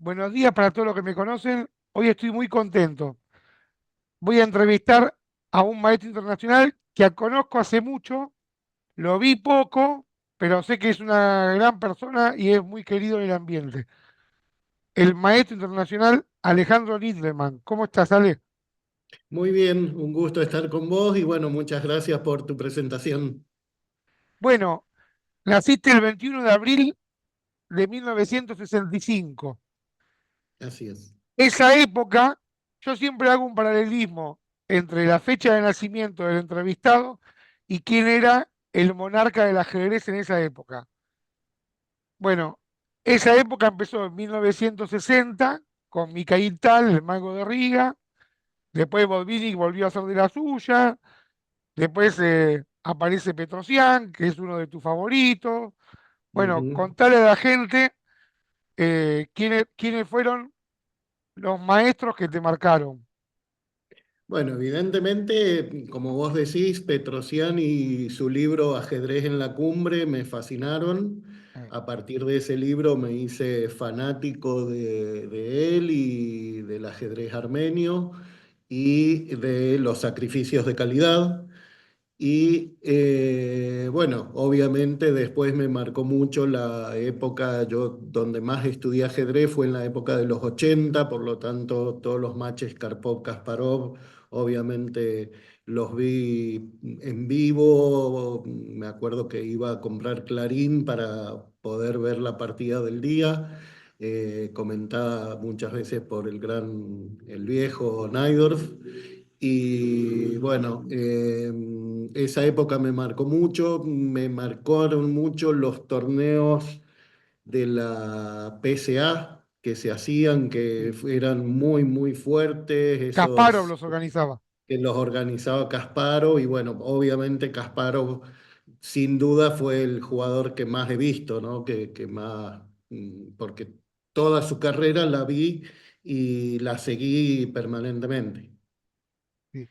Buenos días para todos los que me conocen. Hoy estoy muy contento. Voy a entrevistar a un maestro internacional que conozco hace mucho, lo vi poco, pero sé que es una gran persona y es muy querido en el ambiente. El maestro internacional Alejandro Lidleman. ¿Cómo estás, Ale? Muy bien, un gusto estar con vos y bueno, muchas gracias por tu presentación. Bueno, naciste el 21 de abril de 1965. Así es. Esa época, yo siempre hago un paralelismo entre la fecha de nacimiento del entrevistado y quién era el monarca del ajedrez en esa época. Bueno, esa época empezó en 1960 con Mikhail Tal, el mago de Riga, después Botvinnik volvió a hacer de la suya, después aparece Petrosian, que es uno de tus favoritos. Bueno, Ujú. contale a la gente quiénes fueron los maestros que te marcaron. Bueno, evidentemente, como vos decís, Petrosian y su libro Ajedrez en la Cumbre me fascinaron. Eh, A partir de ese libro me hice fanático de él y del ajedrez armenio y de los sacrificios de calidad. Y bueno, obviamente después me marcó mucho la época, yo donde más estudié ajedrez fue en la época de los 80, por lo tanto todos los matches Karpov-Kasparov, obviamente los vi en vivo, me acuerdo que iba a comprar Clarín para poder ver la partida del día, comentada muchas veces por el viejo Naidorf. Y bueno, esa época me marcó mucho, me marcaron mucho los torneos de la PSA que se hacían, que eran muy, muy fuertes, Kasparov esos los organizaba. que los organizaba Kasparov, y bueno, obviamente Kasparov sin duda fue el jugador que más he visto, ¿no? Que más, porque toda su carrera la vi y la seguí permanentemente. Sí.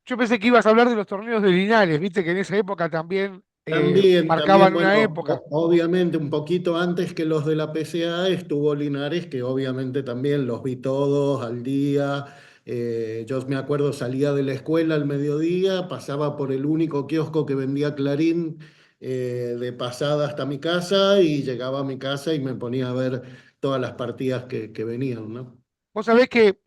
Yo pensé que ibas a hablar de los torneos de Linares, viste que en esa época también También, marcaban bueno, una época. obviamente un poquito antes que los de la PCA estuvo Linares, que obviamente también los vi todos al día. Yo me acuerdo, salía de la escuela al mediodía, pasaba por el único kiosco que vendía Clarín, de pasada hasta mi casa, y llegaba a mi casa y me ponía a ver todas las partidas que venían, ¿no? Vos sabés que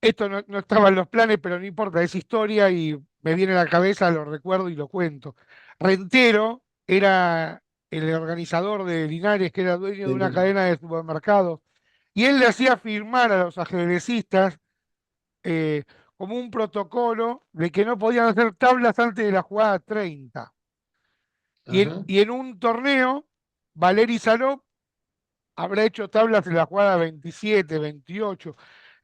esto no estaba en los planes, pero no importa, es historia y me viene a la cabeza, lo recuerdo y lo cuento. Rentero era el organizador de Linares, que era dueño de una Sí. cadena de supermercados, y él le hacía firmar a los ajedrecistas eh, como un protocolo de que no podían hacer tablas antes de la jugada 30. Ajá. Y en un torneo, Valeri Saló habrá hecho tablas en la jugada 27, 28.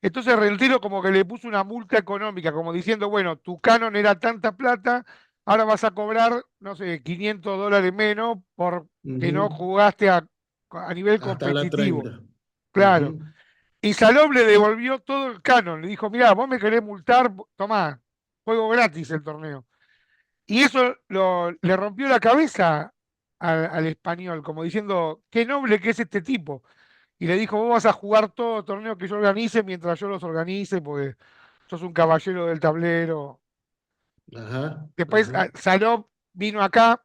Entonces Rentero como que le puso una multa económica, como diciendo, bueno, tu canon era tanta plata, ahora vas a cobrar, no sé, $500 menos porque no Ujú. jugaste a nivel Hasta la competitivo. 30. Claro. Ujú. Y Salov le devolvió todo el canon. Le dijo, mirá, vos me querés multar, tomá, juego gratis el torneo. Y eso le rompió la cabeza al español, como diciendo, qué noble que es este tipo. Y le dijo, vos vas a jugar todo torneo que yo organice mientras yo los organice, porque sos un caballero del tablero. Ajá, Después ajá. Salov vino acá.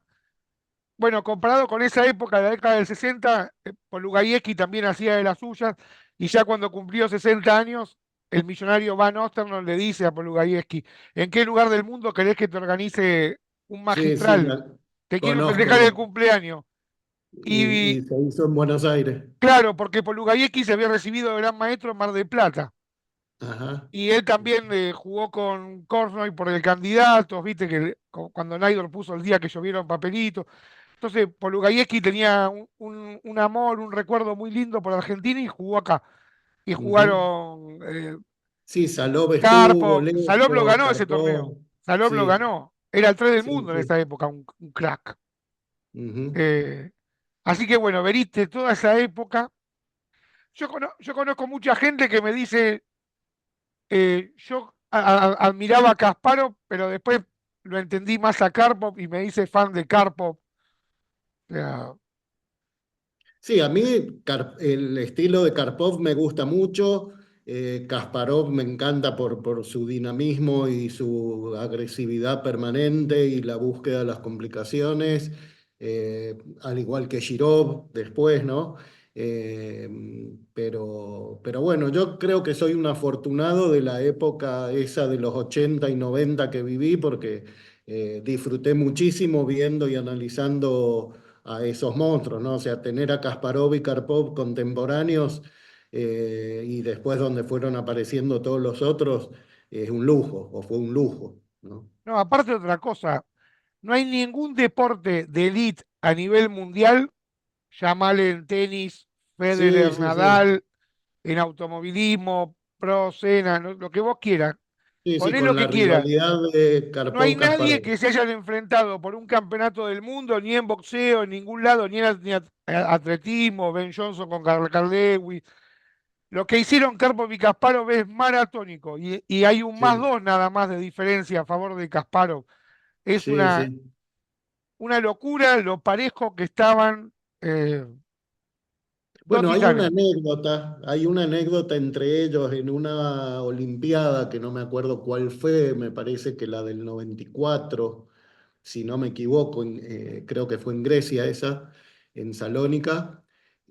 Bueno, comparado con esa época, la década del 60, Polugayevsky también hacía de las suyas, y ya cuando cumplió 60 años, el millonario Van Osterman le dice a Polugayevsky, ¿en qué lugar del mundo querés que te organice un Sí, sí, magistral? Te quiero festejar el conozco. cumpleaños. Y Y se hizo en Buenos Aires. claro, porque Polugayevsky se había recibido de gran maestro en Mar del Plata. Ajá. Y él también jugó con Kornoy por el candidato, viste que cuando Naidor puso el día que llovieron papelitos. Entonces, Polugayevsky tenía un amor, un recuerdo muy lindo por Argentina y jugó acá. Y Ujú. jugaron Sí, Salov estuvo, Carpo. Salop lo Lesco, ganó ese torneo. Carpó. Salop lo Sí, ganó. Era el 3 del sí, mundo en esa sí. época, un crack. Ujú. Eh, Así que bueno, veriste toda esa época. Yo conozco mucha gente que me dice, yo admiraba a Kasparov, pero después lo entendí más a Karpov y me dice fan de Karpov. O sea, Sí, a mí el estilo de Karpov me gusta mucho. Kasparov me encanta por su dinamismo y su agresividad permanente y la búsqueda de las complicaciones, al igual que Shirov después, ¿no? Pero bueno, yo creo que soy un afortunado de la época esa de los 80 y 90 que viví porque disfruté muchísimo viendo y analizando a esos monstruos, ¿no? O sea, tener a Kasparov y Karpov contemporáneos y después donde fueron apareciendo todos los otros, es un lujo, o fue un lujo, ¿no? No, aparte de otra cosa, no hay ningún deporte de élite a nivel mundial, llamale en tenis, Sí, Federer, sí, sí. Nadal, en automovilismo, pro, Senna, lo que vos quieras, Sí, sí, poné lo con la que quieras. rivalidad de No hay nadie Karpov-Kasparov. que se hayan enfrentado por un campeonato del mundo, ni en boxeo, en ningún lado, ni atletismo, Ben Johnson con Carl Lewis. Lo que hicieron Karpov y Kasparov es maratónico y hay un más Sí, dos nada más de diferencia a favor de Kasparov. Es sí, sí. una locura lo parejo que estaban dos Bueno, titanes. hay una anécdota entre ellos en una olimpiada que no me acuerdo cuál fue, me parece que la del 94 si no me equivoco, creo que fue en Grecia esa, en Salónica,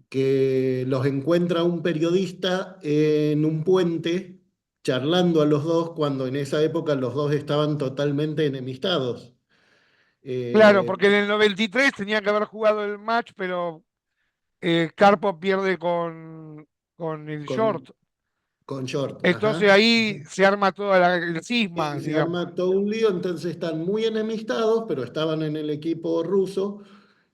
que los encuentra un periodista en un puente charlando a los dos cuando en esa época los dos estaban totalmente enemistados. Claro, Eh, porque en el 93 tenía que haber jugado el match, pero Karpov pierde con el con, short. con short, Entonces ajá. ahí se arma toda el cisma, Y se digamos. arma todo un lío, entonces están muy enemistados, pero estaban en el equipo ruso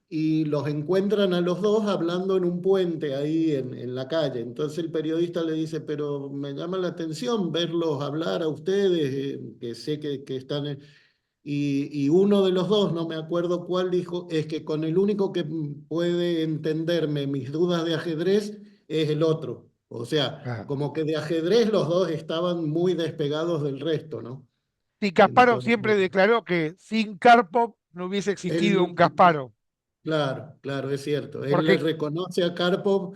y los encuentran a los dos hablando en un puente ahí en la calle. Entonces el periodista le dice, pero me llama la atención verlos hablar a ustedes, que sé que están... y uno de los dos, no me acuerdo cuál, dijo, es que con el único que puede entenderme mis dudas de ajedrez es el otro. O sea, Claro. como que de ajedrez los dos estaban muy despegados del resto, ¿no? Y Kasparov siempre Entonces, declaró que sin Karpov no hubiese existido un él, Kasparov, claro, claro, es cierto. Él le porque reconoce a Karpov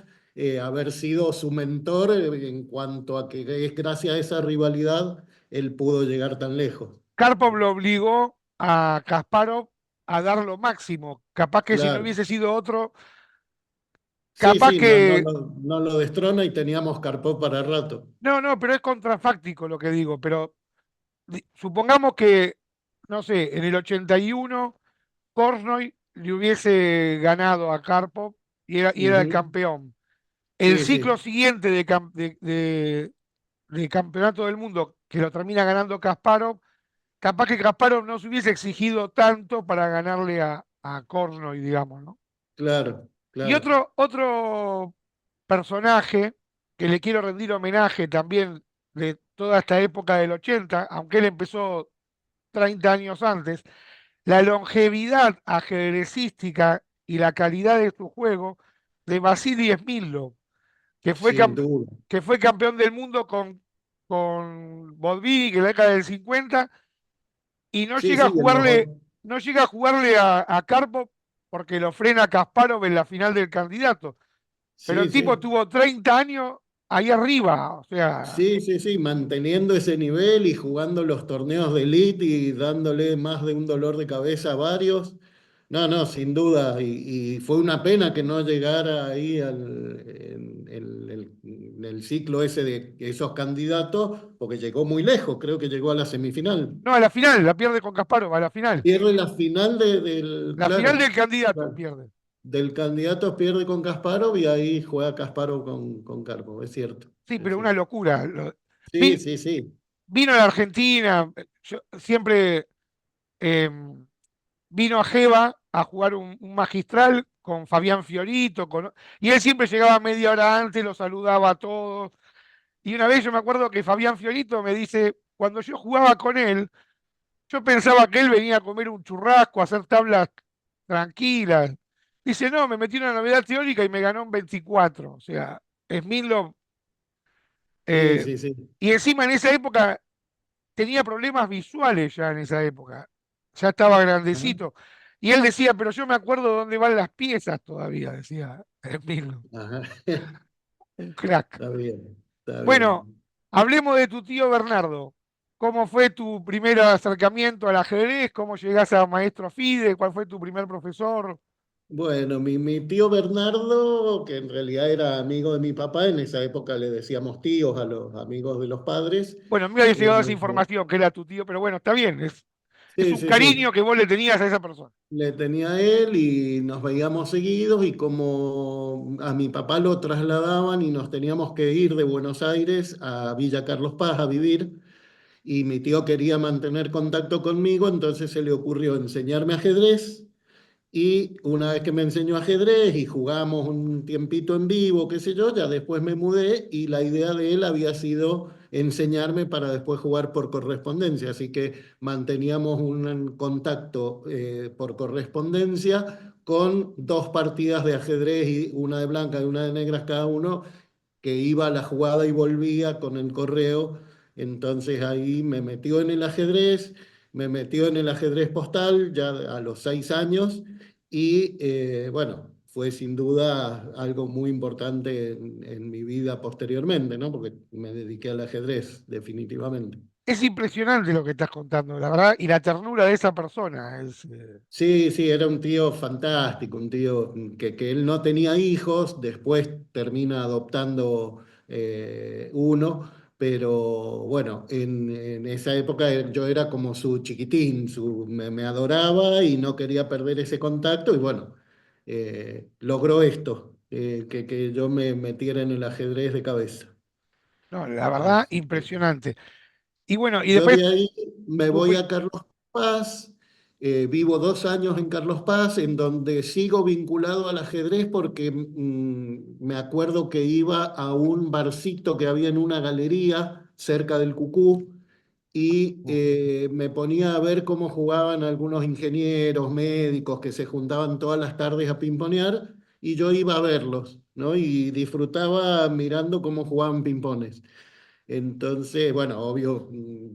haber sido su mentor en cuanto a que es gracias a esa rivalidad él pudo llegar tan lejos. Karpov lo obligó a Kasparov a dar lo máximo. Capaz que si no Claro. hubiese sido otro, Sí, capaz sí, no, que... no lo destrona y teníamos Karpov para rato. No, no, pero es contrafáctico lo que digo, pero supongamos que, no sé, en el 81 Kornoy le hubiese ganado a Karpov y era el Ujú. campeón. El Sí, ciclo sí, siguiente de campeonato del mundo, que lo termina ganando Kasparov, capaz que Kasparov no se hubiese exigido tanto para ganarle a Kornoy, digamos, ¿no? claro, Y claro. otro personaje que le quiero rendir homenaje también de toda esta época del 80, aunque él empezó 30 años antes, la longevidad ajedrecística y la calidad de su juego de Vasily Smilov, que fue, Sin duda. que fue campeón del mundo con Botvinnik en la década del 50 y Sí, sí, no llega a jugarle a Karpov porque lo frena Kasparov en la final del candidato. Pero sí, el tipo sí. tuvo 30 años ahí arriba, o sea, Sí, sí, sí, manteniendo ese nivel y jugando los torneos de elite y dándole más de un dolor de cabeza a varios. No, no, sin duda. Y fue una pena que no llegara ahí en el ciclo ese de esos candidatos, porque llegó muy lejos, creo que llegó a la semifinal. no, a la final, la pierde con Kasparov, a la final. Pierde la final del, La final claro, del candidato claro, pierde. del candidato pierde con Kasparov y ahí juega Kasparov con Karpov, es cierto, Sí, es pero una cierto. locura. Sí, Vi- sí, sí. Vino a la Argentina, yo siempre eh, vino a Jeva a jugar un magistral con Fabián Fiorito, y él siempre llegaba media hora antes, lo saludaba a todos. Y una vez yo me acuerdo que Fabián Fiorito me dice, cuando yo jugaba con él, yo pensaba que él venía a comer un churrasco, a hacer tablas tranquilas. Dice, no, me metí una novedad teórica y me ganó un 24. O sea, Smilov. Sí, eh, sí, sí. y encima en esa época tenía problemas visuales ya en esa época. Ya estaba Ajá. grandecito. Y él decía, pero yo me acuerdo dónde van las piezas todavía, decía. Emilio, Ajá. un crack. Está bien, está Bueno, bien. hablemos de tu tío Bernardo. ¿Cómo fue tu primer acercamiento al ajedrez? ¿Cómo llegás a maestro FIDE? ¿Cuál fue tu primer profesor? Bueno, mi tío Bernardo, que en realidad era amigo de mi papá, en esa época le decíamos tíos a los amigos de los padres. Bueno, me había llegado esa eh, información que era tu tío, pero bueno, está bien. Es sí, un sí, cariño sí. que vos le tenías a esa persona. Le tenía a él y nos veíamos seguidos y como a mi papá lo trasladaban y nos teníamos que ir de Buenos Aires a Villa Carlos Paz a vivir y mi tío quería mantener contacto conmigo, entonces se le ocurrió enseñarme ajedrez. Y una vez que me enseñó ajedrez y jugamos un tiempito en vivo, qué sé yo, ya después me mudé y la idea de él había sido enseñarme para después jugar por correspondencia. Así que manteníamos un contacto por correspondencia con dos partidas de ajedrez, y una de blancas y una de negras cada uno, que iba a la jugada y volvía con el correo. Entonces ahí me metió en el ajedrez postal ya a los 6 años y bueno, fue sin duda algo muy importante en mi vida posteriormente, ¿no? Porque me dediqué al ajedrez, definitivamente. Es impresionante lo que estás contando, la verdad, y la ternura de esa persona. Sí, sí, era un tío fantástico, un tío que él no tenía hijos, después termina adoptando uno, pero bueno, en esa época yo era como su chiquitín, me adoraba y no quería perder ese contacto y bueno, logró esto, que yo me metiera en el ajedrez de cabeza. No, la verdad, Así que impresionante. Y bueno, y yo después, de ahí me vos voy fui- a Carlos Paz, vivo 2 años en Carlos Paz, en donde sigo vinculado al ajedrez porque me acuerdo que iba a un barcito que había en una galería cerca del Cucú y me ponía a ver cómo jugaban algunos ingenieros, médicos que se juntaban todas las tardes a pimponear y yo iba a verlos, ¿no? Y disfrutaba mirando cómo jugaban pimpones. Entonces, bueno, obvio,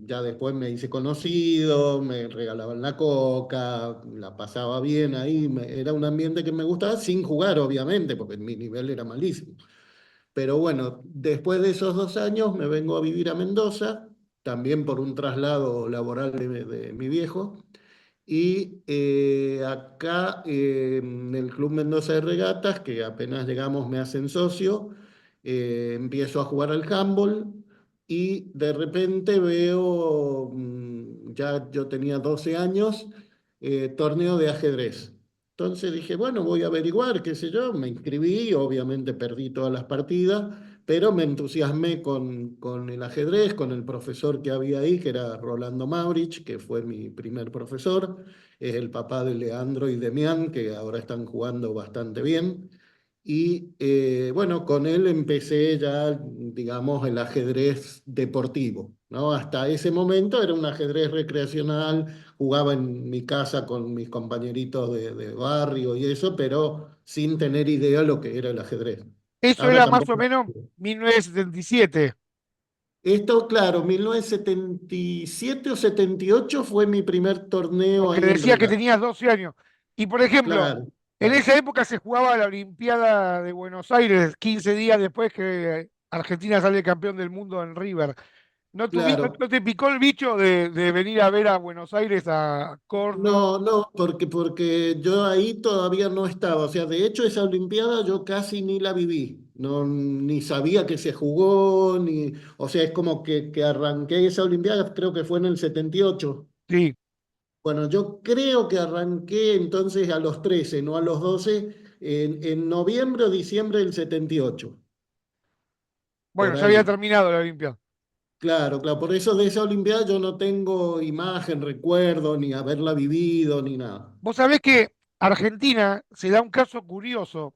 ya después me hice conocido, me regalaban la coca, la pasaba bien ahí, era un ambiente que me gustaba, sin jugar, obviamente, porque mi nivel era malísimo. Pero bueno, después de esos 2 años me vengo a vivir a Mendoza, también por un traslado laboral de mi viejo, y acá en el Club Mendoza de Regatas, que apenas llegamos me hacen socio, empiezo a jugar al handball y de repente veo, ya yo tenía 12 años, torneo de ajedrez. Entonces dije, bueno, voy a averiguar, qué sé yo, me inscribí, obviamente perdí todas las partidas, pero me entusiasmé con el ajedrez, con el profesor que había ahí, que era Rolando Maurich, que fue mi primer profesor, es el papá de Leandro y Demián, que ahora están jugando bastante bien. Y bueno, con él empecé ya, digamos, el ajedrez deportivo, ¿no? Hasta ese momento era un ajedrez recreacional, jugaba en mi casa con mis compañeritos de barrio y eso, pero sin tener idea lo que era el ajedrez. eso Ahora era más o tampoco. menos 1977, Esto, claro, 1977 o 78 fue mi primer torneo porque ahí en decía que Regatas. tenías 12 años. Y por ejemplo, Claro, en claro, esa época se jugaba la Olimpiada de Buenos Aires, 15 días después que Argentina sale campeón del mundo en River. claro. ¿No te picó el bicho de venir a ver a Buenos Aires a Corno? No, no, porque yo ahí todavía no estaba. O sea, de hecho, esa Olimpiada yo casi ni la viví. No, ni sabía que se jugó, ni. O sea, es como que arranqué esa Olimpiada, creo que fue en el 78. Sí, Bueno, yo creo que arranqué entonces a los 13, no a los 12, en noviembre o diciembre del 78. bueno, Por ya había ahí. terminado la Olimpiada. Claro, claro. Por eso de esa Olimpiada yo no tengo imagen, recuerdo, ni haberla vivido, ni nada. Vos sabés que Argentina se da un caso curioso,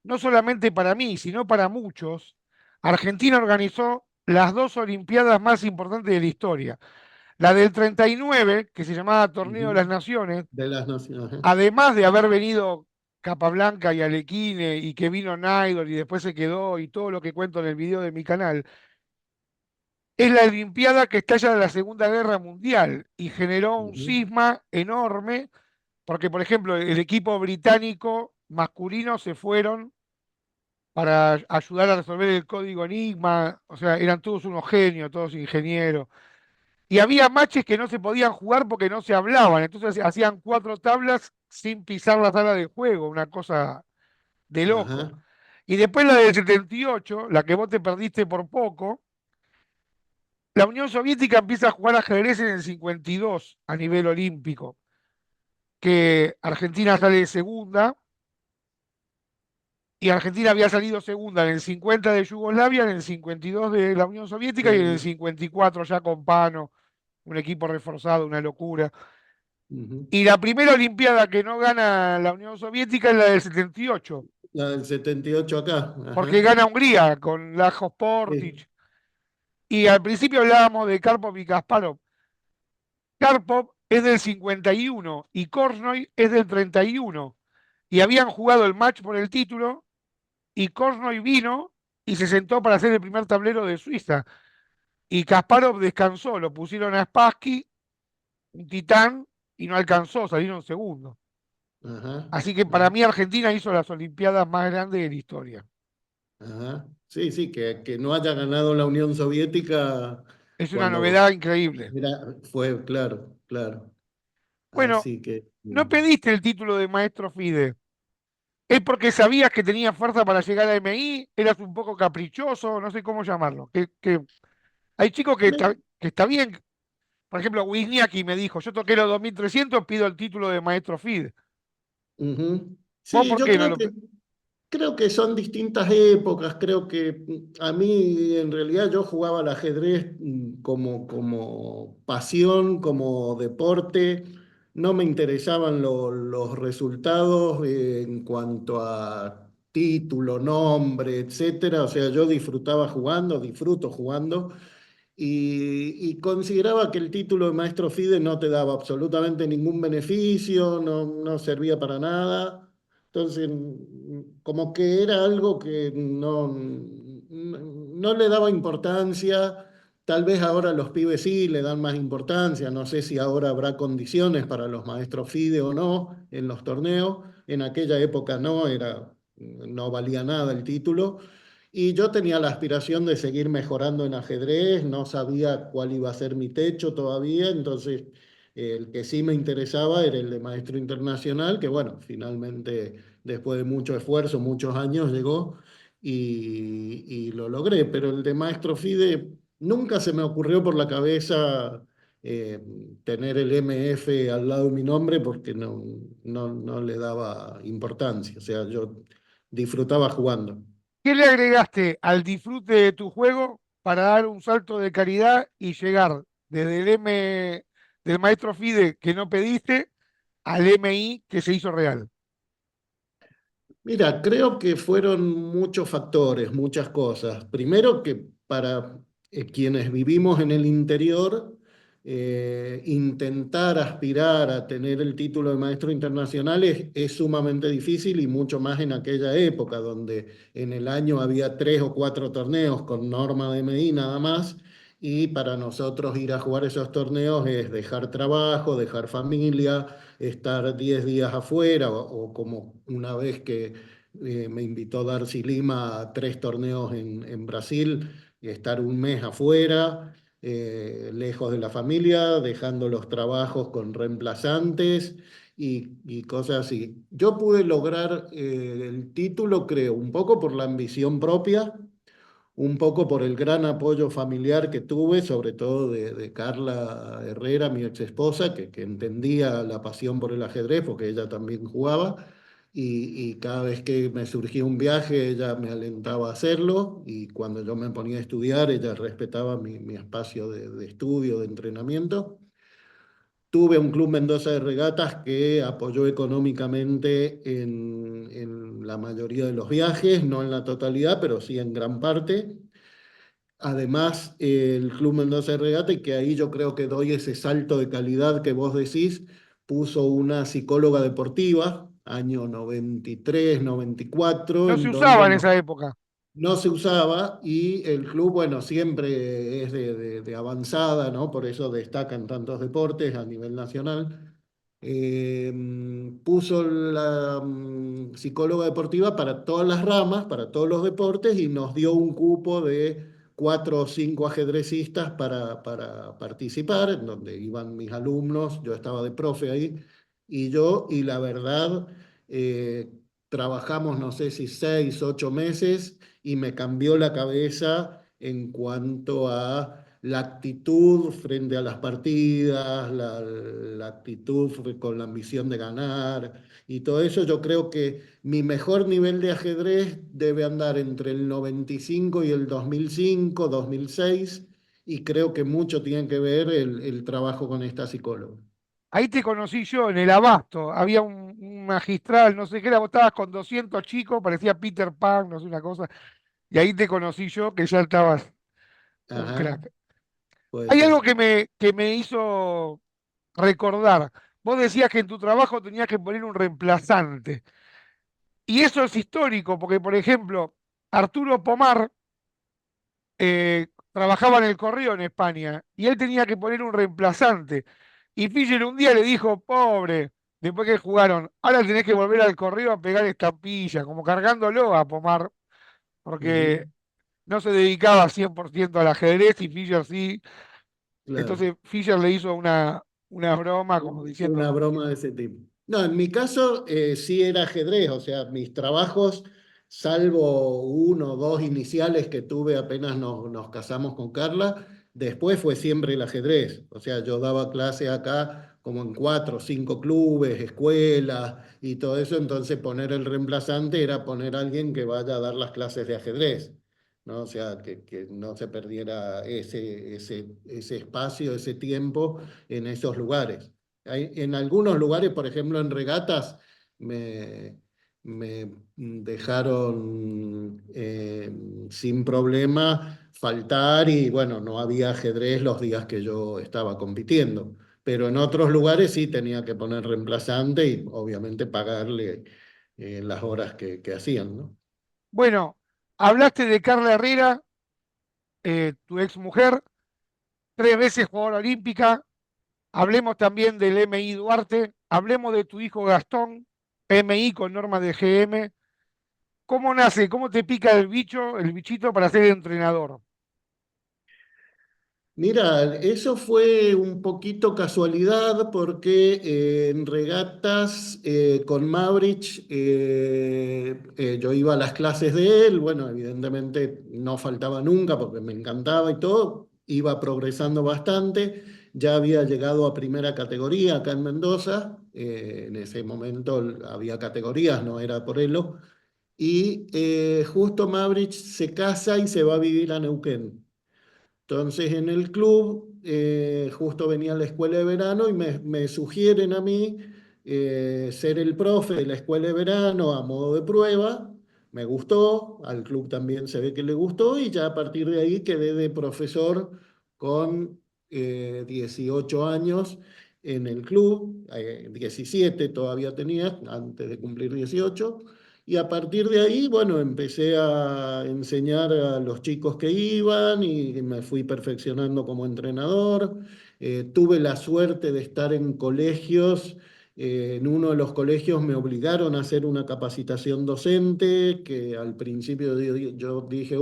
no solamente para mí, sino para muchos. Argentina organizó las dos Olimpiadas más importantes de la historia. La del 39, que se llamaba Torneo de Ujú. las Naciones, De las naciones. Ajá. además de haber venido Capablanca y Alekhine y que vino Naidor y después se quedó y todo lo que cuento en el video de mi canal, es la Olimpiada que estalla en la Segunda Guerra Mundial y generó un Ujú. cisma enorme porque, por ejemplo, el equipo británico masculino se fueron para ayudar a resolver el código Enigma, o sea, eran todos unos genios, todos ingenieros. Y había matches que no se podían jugar porque no se hablaban, entonces hacían cuatro tablas sin pisar la sala de juego, una cosa de loco. Ajá, Y después la del 78, la que vos te perdiste por poco, la Unión Soviética empieza a jugar ajedrez en el 52 a nivel olímpico, que Argentina sale de segunda, y Argentina había salido segunda en el 50 de Yugoslavia, en el 52 de la Unión Soviética y en el sí, 54 ya con Pano, un equipo reforzado, una locura. ujú. Y la primera Olimpiada que no gana la Unión Soviética es la del 78, La del 78 acá, porque ajá, gana Hungría con Lajos sí, Portic. Y al principio hablábamos de Karpov y Kasparov. Karpov es del 51 y Korchnoi es del 31. Y habían jugado el match por el título y Korchnoi vino y se sentó para hacer el primer tablero de Suiza. Y Kasparov descansó, lo pusieron a Spassky, un titán, y no alcanzó, salieron segundo. ajá, Así que para ajá, mí Argentina hizo las Olimpiadas más grandes de la historia. ajá. Sí, sí, que no haya ganado la Unión Soviética Es una cuando novedad increíble. fue, claro, claro. Bueno, Así que, no pediste el título de maestro FIDE. ¿Es porque sabías que tenías fuerza para llegar a MI? ¿Eras un poco caprichoso? No sé cómo llamarlo. Hay chicos que está bien. Por ejemplo, Wisniaki me dijo, yo toqué los 2300, pido el título de maestro FIDE. ujú. ¿Vos Sí, por yo qué no lo... creo que son distintas épocas, creo que a mí en realidad yo jugaba al ajedrez como pasión, como deporte, no me interesaban los resultados en cuanto a título, nombre, etcétera, o sea, yo disfrutaba jugando, disfruto jugando. Y consideraba que el título de maestro FIDE no te daba absolutamente ningún beneficio, no servía para nada. Entonces, como que era algo que no le daba importancia. Tal vez ahora los pibes sí le dan más importancia. No sé si ahora habrá condiciones para los maestros FIDE o no en los torneos. En aquella época no valía nada el título. Y yo tenía la aspiración de seguir mejorando en ajedrez, no sabía cuál iba a ser mi techo todavía, entonces el que sí me interesaba era el de maestro internacional, que bueno, finalmente después de mucho esfuerzo, muchos años llegó y lo logré, pero el de maestro FIDE nunca se me ocurrió por la cabeza eh, tener el MF al lado de mi nombre porque no le daba importancia, o sea, yo disfrutaba jugando. ¿Qué le agregaste al disfrute de tu juego para dar un salto de calidad y llegar desde el del maestro FIDE que no pediste al MI que se hizo real? Mira, creo que fueron muchos factores, muchas cosas. Primero que para quienes vivimos en el interior, intentar aspirar a tener el título de maestro internacional es sumamente difícil y mucho más en aquella época donde en el año había 3 o 4 torneos con norma de MI nada más. Y para nosotros ir a jugar esos torneos es dejar trabajo, dejar familia, estar 10 días afuera o como una vez que me invitó Darcy Lima a 3 torneos en Brasil y estar un mes afuera, lejos de la familia, dejando los trabajos con reemplazantes y cosas así. Yo pude lograr el título, creo, un poco por la ambición propia, un poco por el gran apoyo familiar que tuve, sobre todo de Carla Herrera, mi ex esposa, que entendía la pasión por el ajedrez, porque ella también jugaba, y cada vez que me surgía un viaje, ella me alentaba a hacerlo, y cuando yo me ponía a estudiar, ella respetaba mi espacio de estudio, de entrenamiento. Tuve un Club Mendoza de Regatas que apoyó económicamente en la mayoría de los viajes, no en la totalidad, pero sí en gran parte. Además, el Club Mendoza de Regata, y que ahí yo creo que doy ese salto de calidad que vos decís, puso una psicóloga deportiva, año 93, 94, No se en usaba donde en esa época. no se usaba y el club, bueno, siempre es de avanzada, ¿no? Por eso destacan tantos deportes a nivel nacional. puso la psicóloga deportiva para todas las ramas, para todos los deportes, y nos dio un cupo de 4 o 5 ajedrecistas para participar, en donde iban mis alumnos, yo estaba de profe ahí, y la verdad, eh, trabajamos no sé si 6, 8 meses, y me cambió la cabeza en cuanto a la actitud frente a las partidas, la actitud con la ambición de ganar y todo eso. Yo creo que mi mejor nivel de ajedrez debe andar entre el 95 y el 2005, 2006, y creo que mucho tiene que ver el trabajo con esta psicóloga. Ahí te conocí yo, en el Abasto. Había un magistral, no sé qué era, vos estabas con 200 chicos, parecía Peter Pan, no sé, una cosa. Y ahí te conocí yo, que ya estabas un Ajá, crack. puede Hay algo ser. que me hizo recordar. Vos decías que en tu trabajo tenías que poner un reemplazante. Y eso es histórico, porque, por ejemplo, Arturo Pomar trabajaba en el correo en España y él tenía que poner un reemplazante. Y Fischer un día le dijo, pobre, después que jugaron, ahora tenés que volver al correo a pegar estampillas, como cargándolo a Pomar, Ujú, porque no se dedicaba 100% al ajedrez y Fischer sí. claro. Entonces Fischer le hizo una broma como Una diciendo, broma de ese tipo. No, en mi caso sí era ajedrez, o sea, mis trabajos, salvo 1 o 2 iniciales que tuve apenas nos casamos con Carla, después fue siempre el ajedrez. O sea, yo daba clase acá como en 4 o 5 clubes, escuelas y todo eso, entonces poner el reemplazante era poner a alguien que vaya a dar las clases de ajedrez, ¿no? O sea, que no se perdiera ese espacio, ese tiempo en esos lugares. En algunos lugares, por ejemplo en regatas, me, me dejaron sin problema faltar, y bueno, no había ajedrez los días que yo estaba compitiendo. Pero en otros lugares sí tenía que poner reemplazante y obviamente pagarle las horas que hacían, ¿no? bueno, hablaste de Carla Herrera, tu ex mujer, 3 veces jugadora olímpica. Hablemos también del MI Duarte, hablemos de tu hijo Gastón, MI con norma de GM. ¿Cómo nace? ¿Cómo te pica el bicho, el bichito para ser entrenador? Mira, eso fue un poquito casualidad porque en regatas con Mavrich yo iba a las clases de él, bueno, evidentemente no faltaba nunca porque me encantaba y todo, iba progresando bastante, ya había llegado a primera categoría acá en Mendoza, en ese momento había categorías, no era por elo, y justo Mavrich se casa y se va a vivir a Neuquén. Entonces en el club justo venía la escuela de verano y me sugieren a mí ser el profe de la escuela de verano a modo de prueba. Me gustó, al club también se ve que le gustó, y ya a partir de ahí quedé de profesor con 18 años en el club, 17 todavía tenía antes de cumplir 18. Y a partir de ahí, bueno, empecé a enseñar a los chicos que iban y me fui perfeccionando como entrenador. Tuve la suerte de estar en colegios. En uno de los colegios me obligaron a hacer una capacitación docente, que al principio yo dije,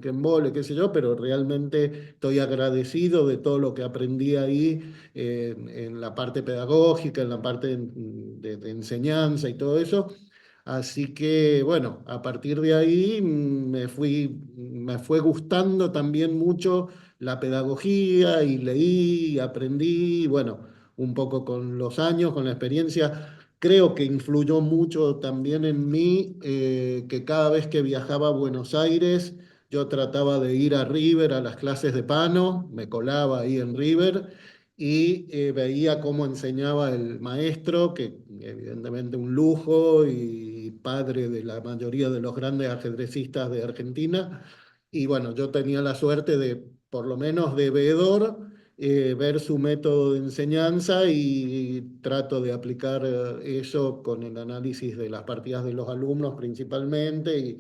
qué embole, qué sé yo, pero realmente estoy agradecido de todo lo que aprendí ahí en la parte pedagógica, en la parte de enseñanza y todo eso. Así que bueno, a partir de ahí me fue gustando también mucho la pedagogía, y leí, y aprendí, bueno, un poco con los años, con la experiencia. Creo que influyó mucho también en mí que cada vez que viajaba a Buenos Aires, yo trataba de ir a River, a las clases de Pano, me colaba ahí en River y veía cómo enseñaba el maestro, que evidentemente un lujo y padre de la mayoría de los grandes ajedrecistas de Argentina. Y bueno, yo tenía la suerte de, por lo menos de veedor, ver su método de enseñanza, y trato de aplicar eso con el análisis de las partidas de los alumnos principalmente.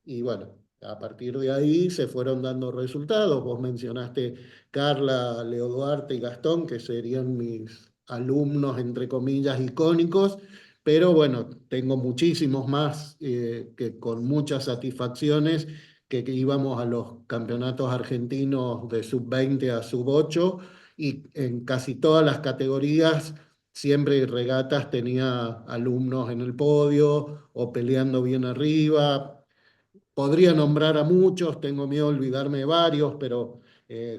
Y bueno, a partir de ahí se fueron dando resultados. Vos mencionaste Carla, Leo Duarte y Gastón, que serían mis alumnos, entre comillas, icónicos. pero bueno, tengo muchísimos más que con muchas satisfacciones que íbamos a los campeonatos argentinos de sub-20 a sub-8 y en casi todas las categorías, siempre en regatas tenía alumnos en el podio o peleando bien arriba. Podría nombrar a muchos, tengo miedo de olvidarme de varios, pero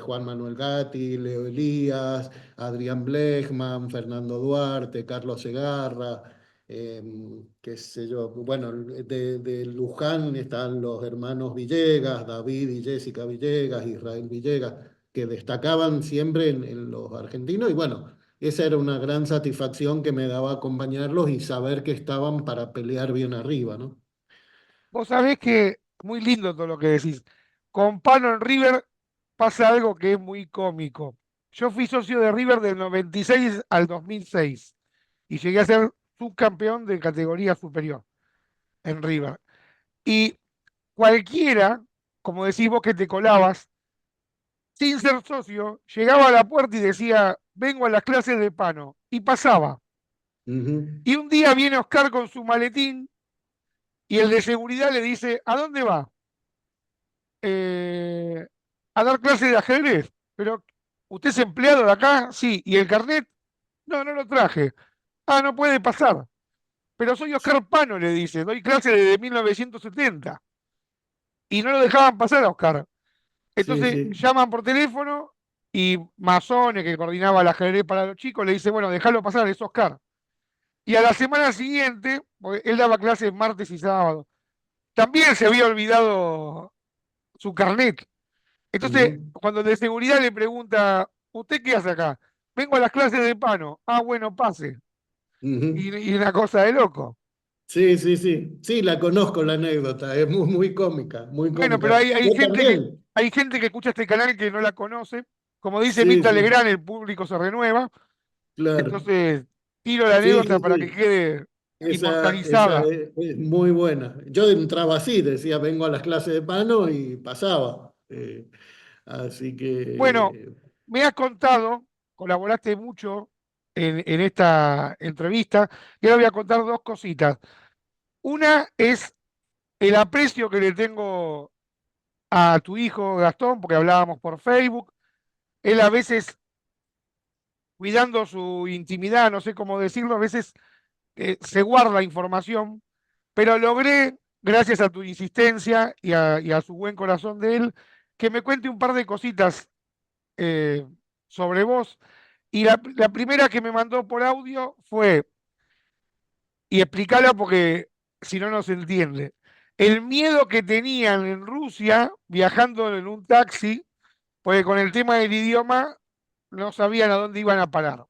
Juan Manuel Gatti, Leo Elías, Adrián Blechman, Fernando Duarte, Carlos Segarra, qué sé yo. Bueno, de Luján están los hermanos Villegas, David y Jessica Villegas, Israel Villegas, que destacaban siempre en los argentinos. Y bueno, esa era una gran satisfacción que me daba acompañarlos y saber que estaban para pelear bien arriba, ¿no? Vos sabés que, muy lindo todo lo que decís, con Pano en River pasa algo que es muy cómico. Yo fui socio de River del 96 al 2006 y llegué a ser subcampeón de categoría superior en River. Y cualquiera, como decís vos que te colabas, sin ser socio, llegaba a la puerta y decía, vengo a las clases de Pano. Y pasaba. Ujú, Y un día viene Oscar con su maletín y el de seguridad le dice, ¿a dónde va? eh, a dar clases de ajedrez. Pero, ¿usted es empleado de acá? Sí. ¿Y el carnet? No, no lo traje. Ah, no puede pasar. Pero soy Oscar Pano, le dice. Doy clases desde 1970. Y no lo dejaban pasar a Oscar. sí, Entonces sí. llaman por teléfono y Mazone, que coordinaba el ajedrez para los chicos, le dice, bueno, déjalo pasar, es Oscar. Y a la semana siguiente, porque él daba clases martes y sábado, también se había olvidado su carnet. Entonces, Ujú, cuando el de seguridad le pregunta, ¿usted qué hace acá? Vengo a las clases de Pano. Ah, bueno, pase. ujú. Y una cosa de loco. Sí, sí, sí. Sí, la conozco la anécdota. Es muy, muy cómica, muy Bueno, pero cómica. Yo también. hay gente que escucha este canal que no la conoce. Como dice Sí, Mirta sí, Legrand, el público se renueva. claro. Entonces, tiro la Sí, anécdota sí, para que sí. quede Esa inmortalizada. es muy buena. Yo entraba así, decía, vengo a las clases de pano y pasaba. Así Bueno, que me has contado, colaboraste mucho en esta entrevista, y ahora voy a contar dos cositas. Una es el aprecio que le tengo a tu hijo Gastón, porque hablábamos por Facebook. Él a veces, cuidando su intimidad, no sé cómo decirlo, a veces se guarda información, pero logré, gracias a tu insistencia y a su buen corazón de él, que me cuente un par de cositas eh, sobre vos. Y la primera que me mandó por audio fue, y explícala porque si no, no se entiende, el miedo que tenían en Rusia viajando en un taxi porque con el tema del idioma no sabían a dónde iban a parar.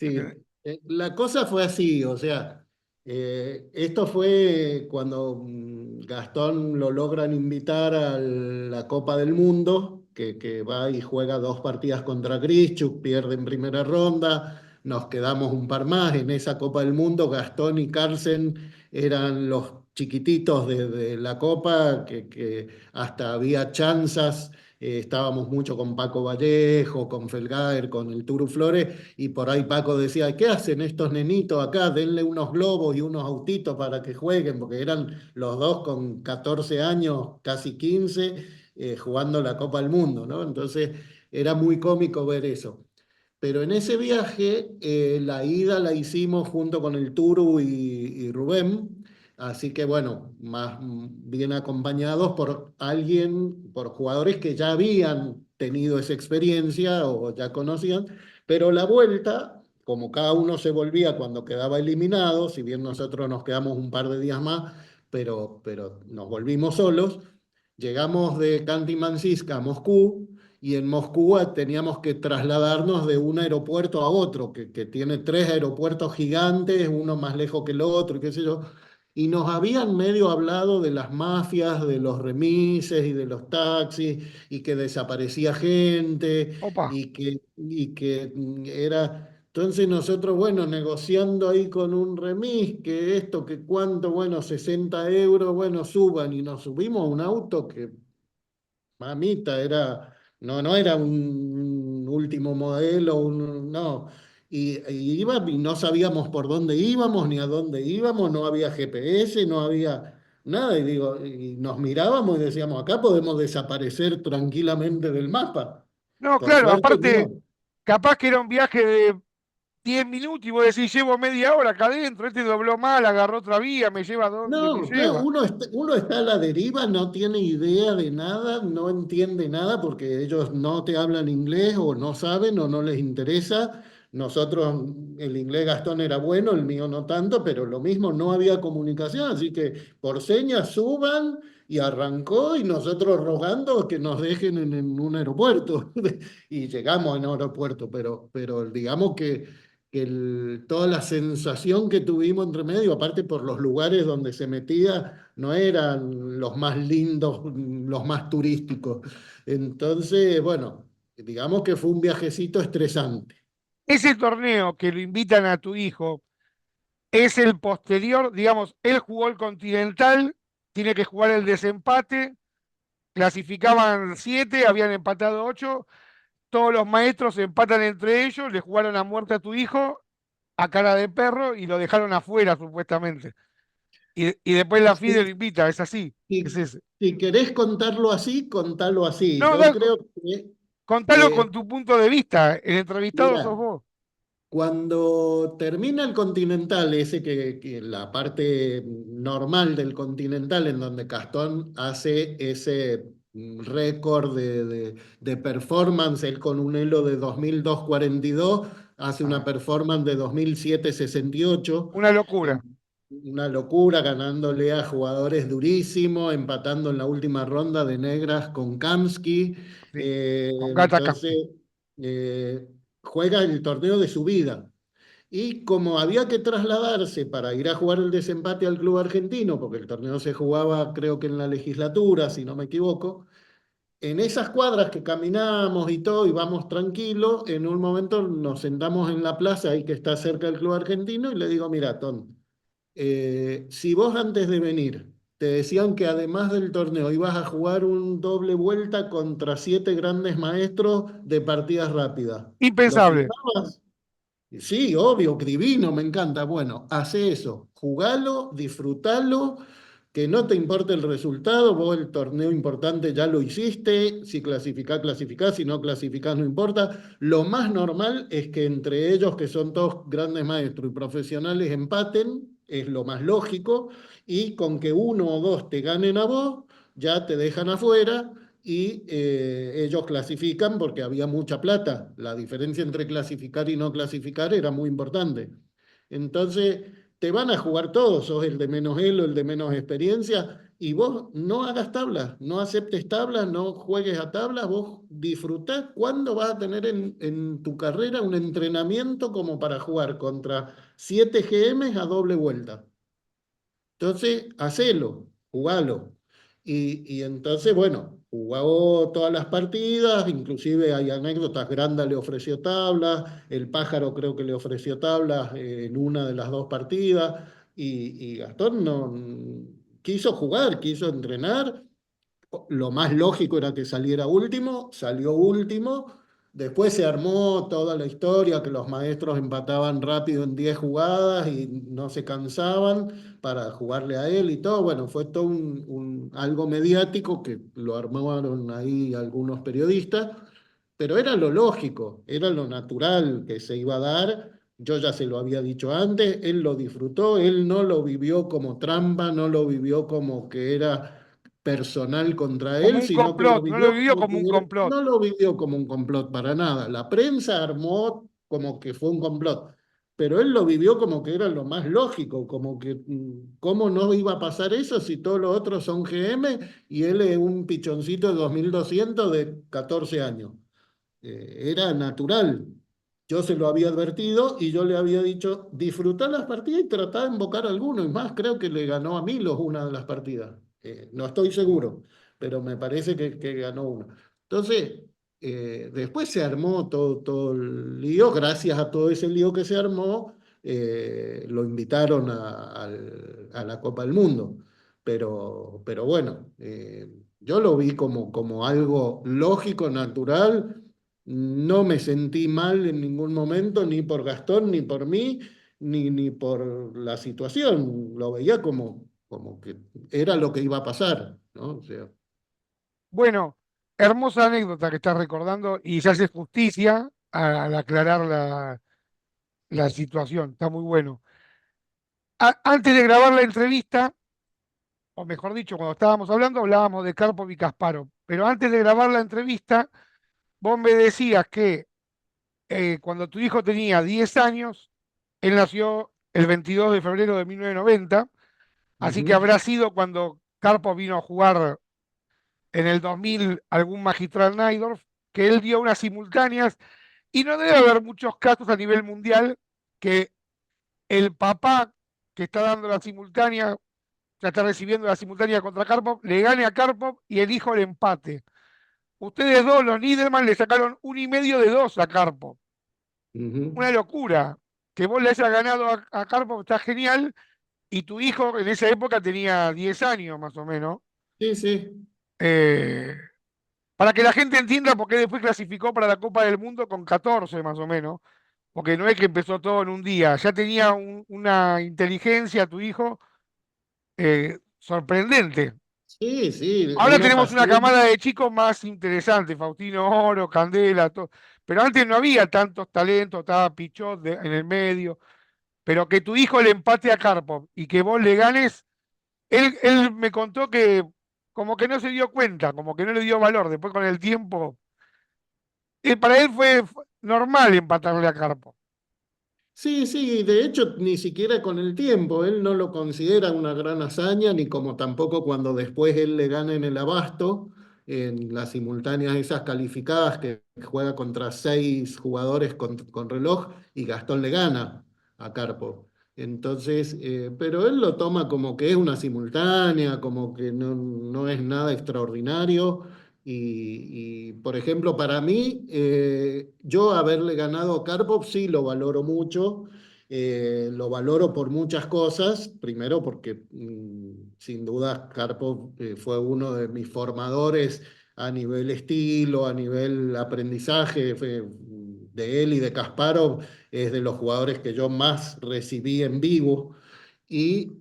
¿Entendés? sí, la cosa fue así, o sea, esto fue cuando Gastón lo logran invitar a la Copa del Mundo, que va y juega dos partidas contra Grischuk, pierde en primera ronda, nos quedamos un par más en esa Copa del Mundo, Gastón y Carlsen eran los chiquititos de la Copa, que hasta había chanzas. Estábamos mucho con Paco Vallejo, con Felgaer, con el Turu Flores, y por ahí Paco decía, ¿qué hacen estos nenitos acá? Denle unos globos y unos autitos para que jueguen, porque eran los dos con 14 años, casi 15, jugando la Copa del Mundo, ¿no? Entonces era muy cómico ver eso. Pero en ese viaje, la ida la hicimos junto con el Turu y Rubén, así que bueno, más bien acompañados por alguien, por jugadores que ya habían tenido esa experiencia o ya conocían, pero la vuelta, como cada uno se volvía cuando quedaba eliminado, si bien nosotros nos quedamos un par de días más, pero nos volvimos solos, llegamos de Kanty-Mansisk a Moscú y en Moscú teníamos que trasladarnos de un aeropuerto a otro, que tiene tres aeropuertos gigantes, uno más lejos que el otro, y qué sé yo. Y nos habían medio hablado de las mafias, de los remises y de los taxis, y que desaparecía gente, Opa, y que era... Entonces nosotros, bueno, negociando ahí con un remis, que esto, que cuánto, bueno, 60 euros, bueno, suban, y nos subimos a un auto que mamita, era, no, no era un último modelo, no. y y no sabíamos por dónde íbamos ni a dónde íbamos, no había GPS, no había nada. Y digo, y nos mirábamos y decíamos, acá podemos desaparecer tranquilamente del mapa. No, Por claro, suerte aparte, no. capaz que era un viaje de 10 minutos y vos decís, llevo media hora acá adentro, este dobló mal, agarró otra vía, me lleva a donde me No, claro, lleva. uno está a la deriva, no tiene idea de nada, no entiende nada porque ellos no te hablan inglés o no saben o no les interesa. Nosotros, el inglés Gastón era bueno, el mío no tanto, pero lo mismo, no había comunicación, así que por señas suban y arrancó y nosotros rogando que nos dejen en un aeropuerto. Y llegamos en aeropuerto, pero digamos que toda la sensación que tuvimos entre medio, aparte por los lugares donde se metía, no eran los más lindos, los más turísticos. Entonces, bueno, digamos que fue un viajecito estresante. Ese torneo que lo invitan a tu hijo es el posterior, digamos, él jugó el Continental, tiene que jugar el desempate, clasificaban 7, habían empatado 8, todos los maestros se empatan entre ellos, le jugaron a muerte a tu hijo, a cara de perro, y lo dejaron afuera, supuestamente. Y después la FIDE lo Si, invita, es así, es si- ese. si querés contarlo así, contalo así. No, Yo creo contalo con que tu punto de vista, el entrevistado sos mira, vos. cuando termina el Continental, ese que la parte normal del Continental, en donde Gastón hace ese récord de performance, él con un elo de 2002-42, hace una Ah, performance de 2007-68, una locura, una locura, ganándole a jugadores durísimos, empatando en la última ronda de negras con Kamsky. sí, con Gata Entonces, Kamsky. eh, juega el torneo de su vida. Y como había que trasladarse para ir a jugar el desempate al club argentino, porque el torneo se jugaba creo que en la legislatura, si no me equivoco, en esas cuadras que caminamos y todo, y vamos tranquilos, en un momento nos sentamos en la plaza ahí que está cerca del club argentino y le digo, mira, Tom, si vos antes de venir te decían que además del torneo ibas a jugar un doble vuelta contra 7 grandes maestros de partidas rápidas, ¿lo Impensable. pensabas? Sí, obvio, divino, me encanta. Bueno, hace eso, jugalo, disfrutalo, que no te importe el resultado, vos el torneo importante ya lo hiciste, si clasificás, clasificás, si no clasificás, no importa. Lo más normal es que entre ellos, que son todos grandes maestros y profesionales, empaten, es lo más lógico, y con que uno o dos te ganen a vos, ya te dejan afuera y ellos clasifican porque había mucha plata. La diferencia entre clasificar y no clasificar era muy importante. Entonces, te van a jugar todos, sos el de menos elo, el de menos experiencia, y vos no hagas tablas, no aceptes tablas, no juegues a tablas, vos disfrutás cuándo vas a tener en tu carrera un entrenamiento como para jugar contra 7 GMs a doble vuelta. Entonces, hacelo, jugalo. Y entonces, bueno, jugó todas las partidas, inclusive hay anécdotas, Granda le ofreció tablas, el Pájaro creo que le ofreció tablas en una de las dos partidas, y Gastón no quiso jugar, quiso entrenar, lo más lógico era que saliera último, salió último. Después se armó toda la historia que los maestros empataban rápido en 10 jugadas y no se cansaban para jugarle a él y todo. Bueno, fue todo algo mediático que lo armaron ahí algunos periodistas, pero era lo lógico, era lo natural que se iba a dar. Yo ya se lo había dicho antes, él lo disfrutó, él no lo vivió como trampa, no lo vivió como que era personal contra Como él, un sino que lo complot, no lo vivió vivió como como un que complot. no lo vivió como un complot para nada. La prensa armó como que fue un complot, pero él lo vivió como que era lo más lógico, como que cómo no iba a pasar eso si todos los otros son GM y él es un pichoncito de 2200 de 14 años. Era natural. Yo se lo había advertido y yo le había dicho, disfrutá las partidas y tratá de invocar alguno. Y más, creo que le ganó a Milos una de las partidas. No estoy seguro, pero me parece que ganó una. Entonces, después se armó todo el lío. Gracias a todo ese lío que se armó, lo invitaron a la Copa del Mundo. Pero bueno, yo lo vi como algo lógico, natural, no me sentí mal en ningún momento, ni por Gastón, ni por mí, ni por la situación. Lo veía como que era lo que iba a pasar, ¿no? O sea, Bueno, hermosa anécdota que estás recordando y se hace justicia al aclarar la situación. Está muy bueno. Antes de grabar la entrevista, o mejor dicho, cuando estábamos hablando, hablábamos de Karpov y Kasparov. Pero antes de grabar la entrevista, vos me decías que cuando tu hijo tenía 10 años, él nació el 22 de febrero de 1990, así que ujú. habrá sido cuando Karpov vino a jugar en el 2000 algún magistral Najdorf, que él dio unas simultáneas, y no debe haber muchos casos a nivel mundial que el papá que está dando la simultánea, ya está recibiendo la simultánea contra Karpov, le gane a Karpov y el hijo le empate. Ustedes dos, los Niederman, le sacaron 1,5 de 2 a Karpov. Ujú. Una locura. Que vos le hayas ganado a Karpov está genial, y tu hijo en esa época tenía 10 años más o menos. Sí, sí. Eh, para que la gente entienda por qué después clasificó para la Copa del Mundo con 14 más o menos, porque no es que empezó todo en un día, ya tenía una inteligencia tu hijo sorprendente. Sí, sí, Ahora una tenemos una pasión. camada de chicos más interesantes, Faustino Oro, Candela, todo. Pero antes no había tantos talentos, estaba Pichot en el medio. Pero que tu hijo le empate a Karpov y que vos le ganes, él me contó que como que no se dio cuenta, como que no le dio valor. Después con el tiempo, para él fue normal empatarle a Karpov. Sí, sí, de hecho ni siquiera con el tiempo, él no lo considera una gran hazaña, ni como tampoco cuando después él le gana en el abasto, en las simultáneas esas calificadas que juega contra 6 jugadores con reloj y Gastón le gana a Carpo. Entonces, pero él lo toma como que es una simultánea, como que no es nada extraordinario. Por ejemplo, para mí, yo haberle ganado a Karpov sí lo valoro mucho. Lo valoro por muchas cosas. Primero, porque sin duda Karpov fue uno de mis formadores a nivel estilo, a nivel aprendizaje. De él y de Kasparov es de los jugadores que yo más recibí en vivo. Y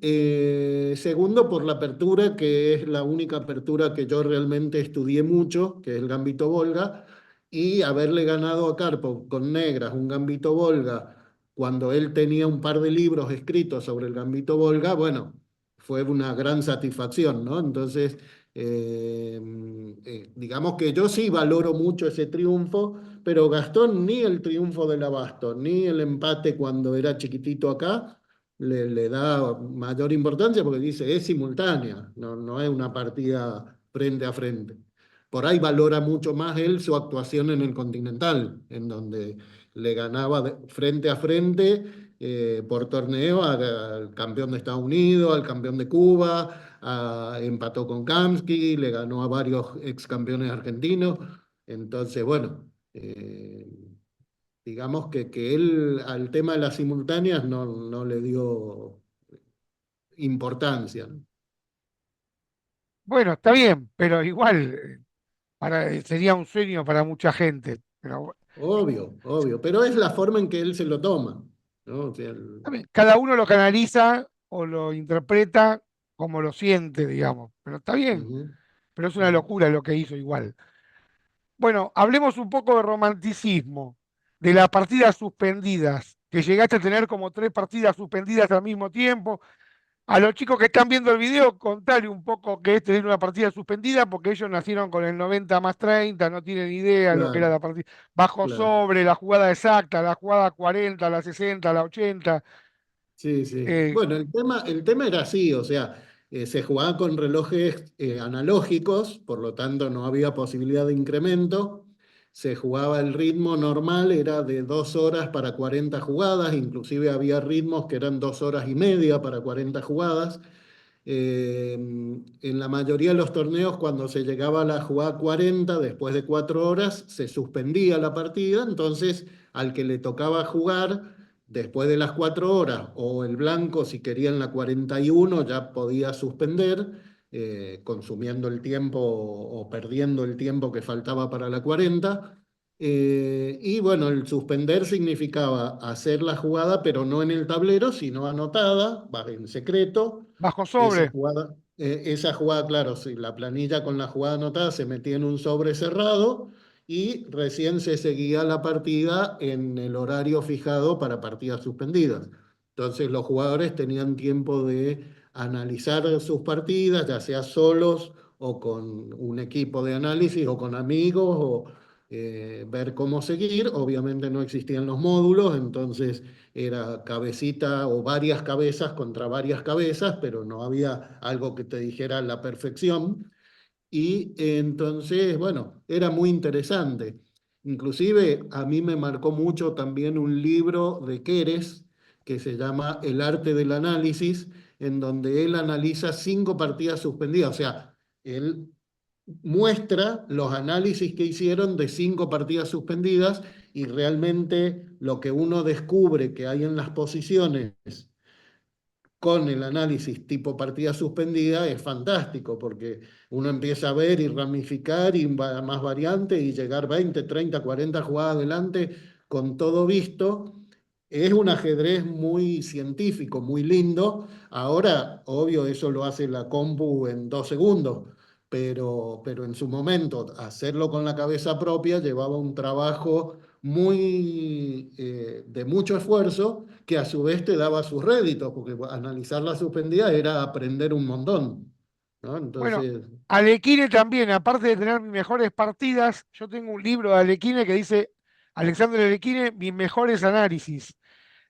segundo, por la apertura, que es la única apertura que yo realmente estudié mucho, que es el Gambito Volga, y haberle ganado a Karpov con negras un Gambito Volga cuando él tenía un par de libros escritos sobre el Gambito Volga, bueno, fue una gran satisfacción, ¿no? Entonces, eh, digamos que yo sí valoro mucho ese triunfo, pero Gastón ni el triunfo del Abasto, ni el empate cuando era chiquitito acá le da mayor importancia porque dice es simultánea, no es una partida frente a frente. Por ahí valora mucho más él su actuación en el Continental, en donde le ganaba frente a frente por torneo al campeón de Estados Unidos, al campeón de Cuba, empató con Kamsky, le ganó a varios ex campeones argentinos. Entonces, bueno, digamos que él al tema de las simultáneas no le dio importancia, ¿no? Bueno, está bien, pero igual sería un sueño para mucha gente. Pero Obvio, obvio, pero es la forma en que él se lo toma, ¿no? O sea, está bien, cada uno lo canaliza o lo interpreta como lo siente, digamos. Pero está bien, ujú, pero es una ujú. locura lo que hizo igual. Bueno, hablemos un poco de romanticismo, de las partidas suspendidas, que llegaste a tener como 3 partidas suspendidas al mismo tiempo. A los chicos que están viendo el video, contale un poco qué es tener una partida suspendida, porque ellos nacieron con el 90 más 30, no tienen idea de lo que era Claro, la partida. Bajo claro. sobre, la jugada exacta, la jugada 40, la 60, la 80. Sí, sí. eh, Bueno, el tema era así, o sea, se jugaba con relojes analógicos, por lo tanto no había posibilidad de incremento. Se jugaba el ritmo normal, era de 2 horas para 40 jugadas, inclusive había ritmos que eran 2 horas y media para 40 jugadas. En la mayoría de los torneos, cuando se llegaba a la jugada 40, después de 4 horas, se suspendía la partida, entonces al que le tocaba jugar después de las 4 horas, o el blanco, si quería en la 41, ya podía suspender, consumiendo el tiempo o perdiendo el tiempo que faltaba para la 40. Y bueno, el suspender significaba hacer la jugada, pero no en el tablero, sino anotada, va en secreto. Bajo sobre. Esa jugada, claro, sí, la planilla con la jugada anotada se metía en un sobre cerrado y recién se seguía la partida en el horario fijado para partidas suspendidas. Entonces los jugadores tenían tiempo de analizar sus partidas, ya sea solos o con un equipo de análisis o con amigos o ver cómo seguir. Obviamente no existían los módulos, entonces era cabecita o varias cabezas contra varias cabezas, pero no había algo que te dijera la perfección. Y entonces, bueno, era muy interesante. Inclusive a mí me marcó mucho también un libro de Quérez que se llama El arte del análisis, en donde él analiza 5 partidas suspendidas. O sea, él muestra los análisis que hicieron de 5 partidas suspendidas y realmente lo que uno descubre que hay en las posiciones con el análisis tipo partida suspendida es fantástico, porque uno empieza a ver y ramificar y más variantes y llegar 20, 30, 40 jugadas adelante con todo visto. Es un ajedrez muy científico, muy lindo. Ahora, obvio, eso lo hace la compu en 2 segundos, pero en su momento hacerlo con la cabeza propia llevaba un trabajo muy de mucho esfuerzo que a su vez te daba sus réditos, porque analizar la suspendida era aprender un montón, ¿no? Bueno, Entonces, Alekhine también, aparte de tener mis mejores partidas, yo tengo un libro de Alekhine que dice Alexander Alekhine, mis mejores análisis.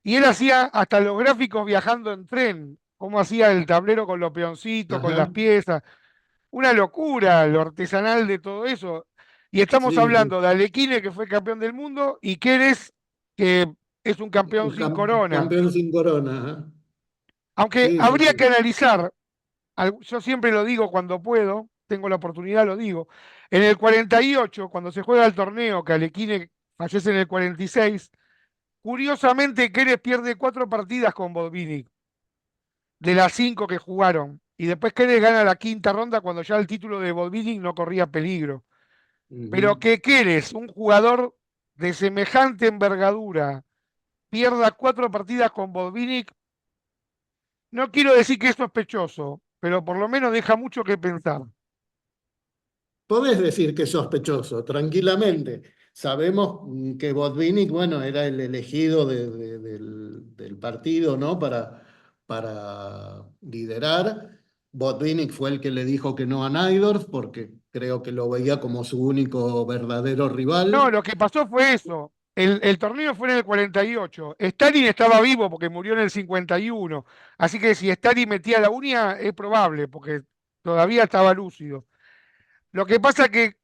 Y él hacía hasta los gráficos viajando en tren, cómo hacía el tablero con los peoncitos, con las ajá, piezas. Una locura lo artesanal de todo eso. Y estamos sí, sí, hablando de Alekhine, que fue campeón del mundo, y Keres, que es un campeón sin corona. campeón sin corona, ajá. Aunque Sí, sí, habría que sí. analizar, yo siempre lo digo cuando puedo, tengo la oportunidad, lo digo. En el 48, cuando se juega el torneo, que Alekhine fallece en el 46, curiosamente Keres pierde 4 partidas con Botvinnik, de las 5 que jugaron. Y después Keres gana la quinta ronda cuando ya el título de Botvinnik no corría peligro. Pero Ujú. que Keres, un jugador de semejante envergadura, pierda 4 partidas con Botvinnik, no quiero decir que es sospechoso, pero por lo menos deja mucho que pensar. Podés decir que es sospechoso, tranquilamente. Sabemos que Botvinnik, bueno, era el elegido del partido, ¿no? Para liderar. Botvinnik fue el que le dijo que no a Naidorf, porque creo que lo veía como su único verdadero No, rival. lo que pasó fue eso. El torneo fue en el 48. Stalin estaba vivo porque murió en el 51. Así que si Stalin metía la uña, es probable, porque todavía estaba lúcido. Lo que pasa que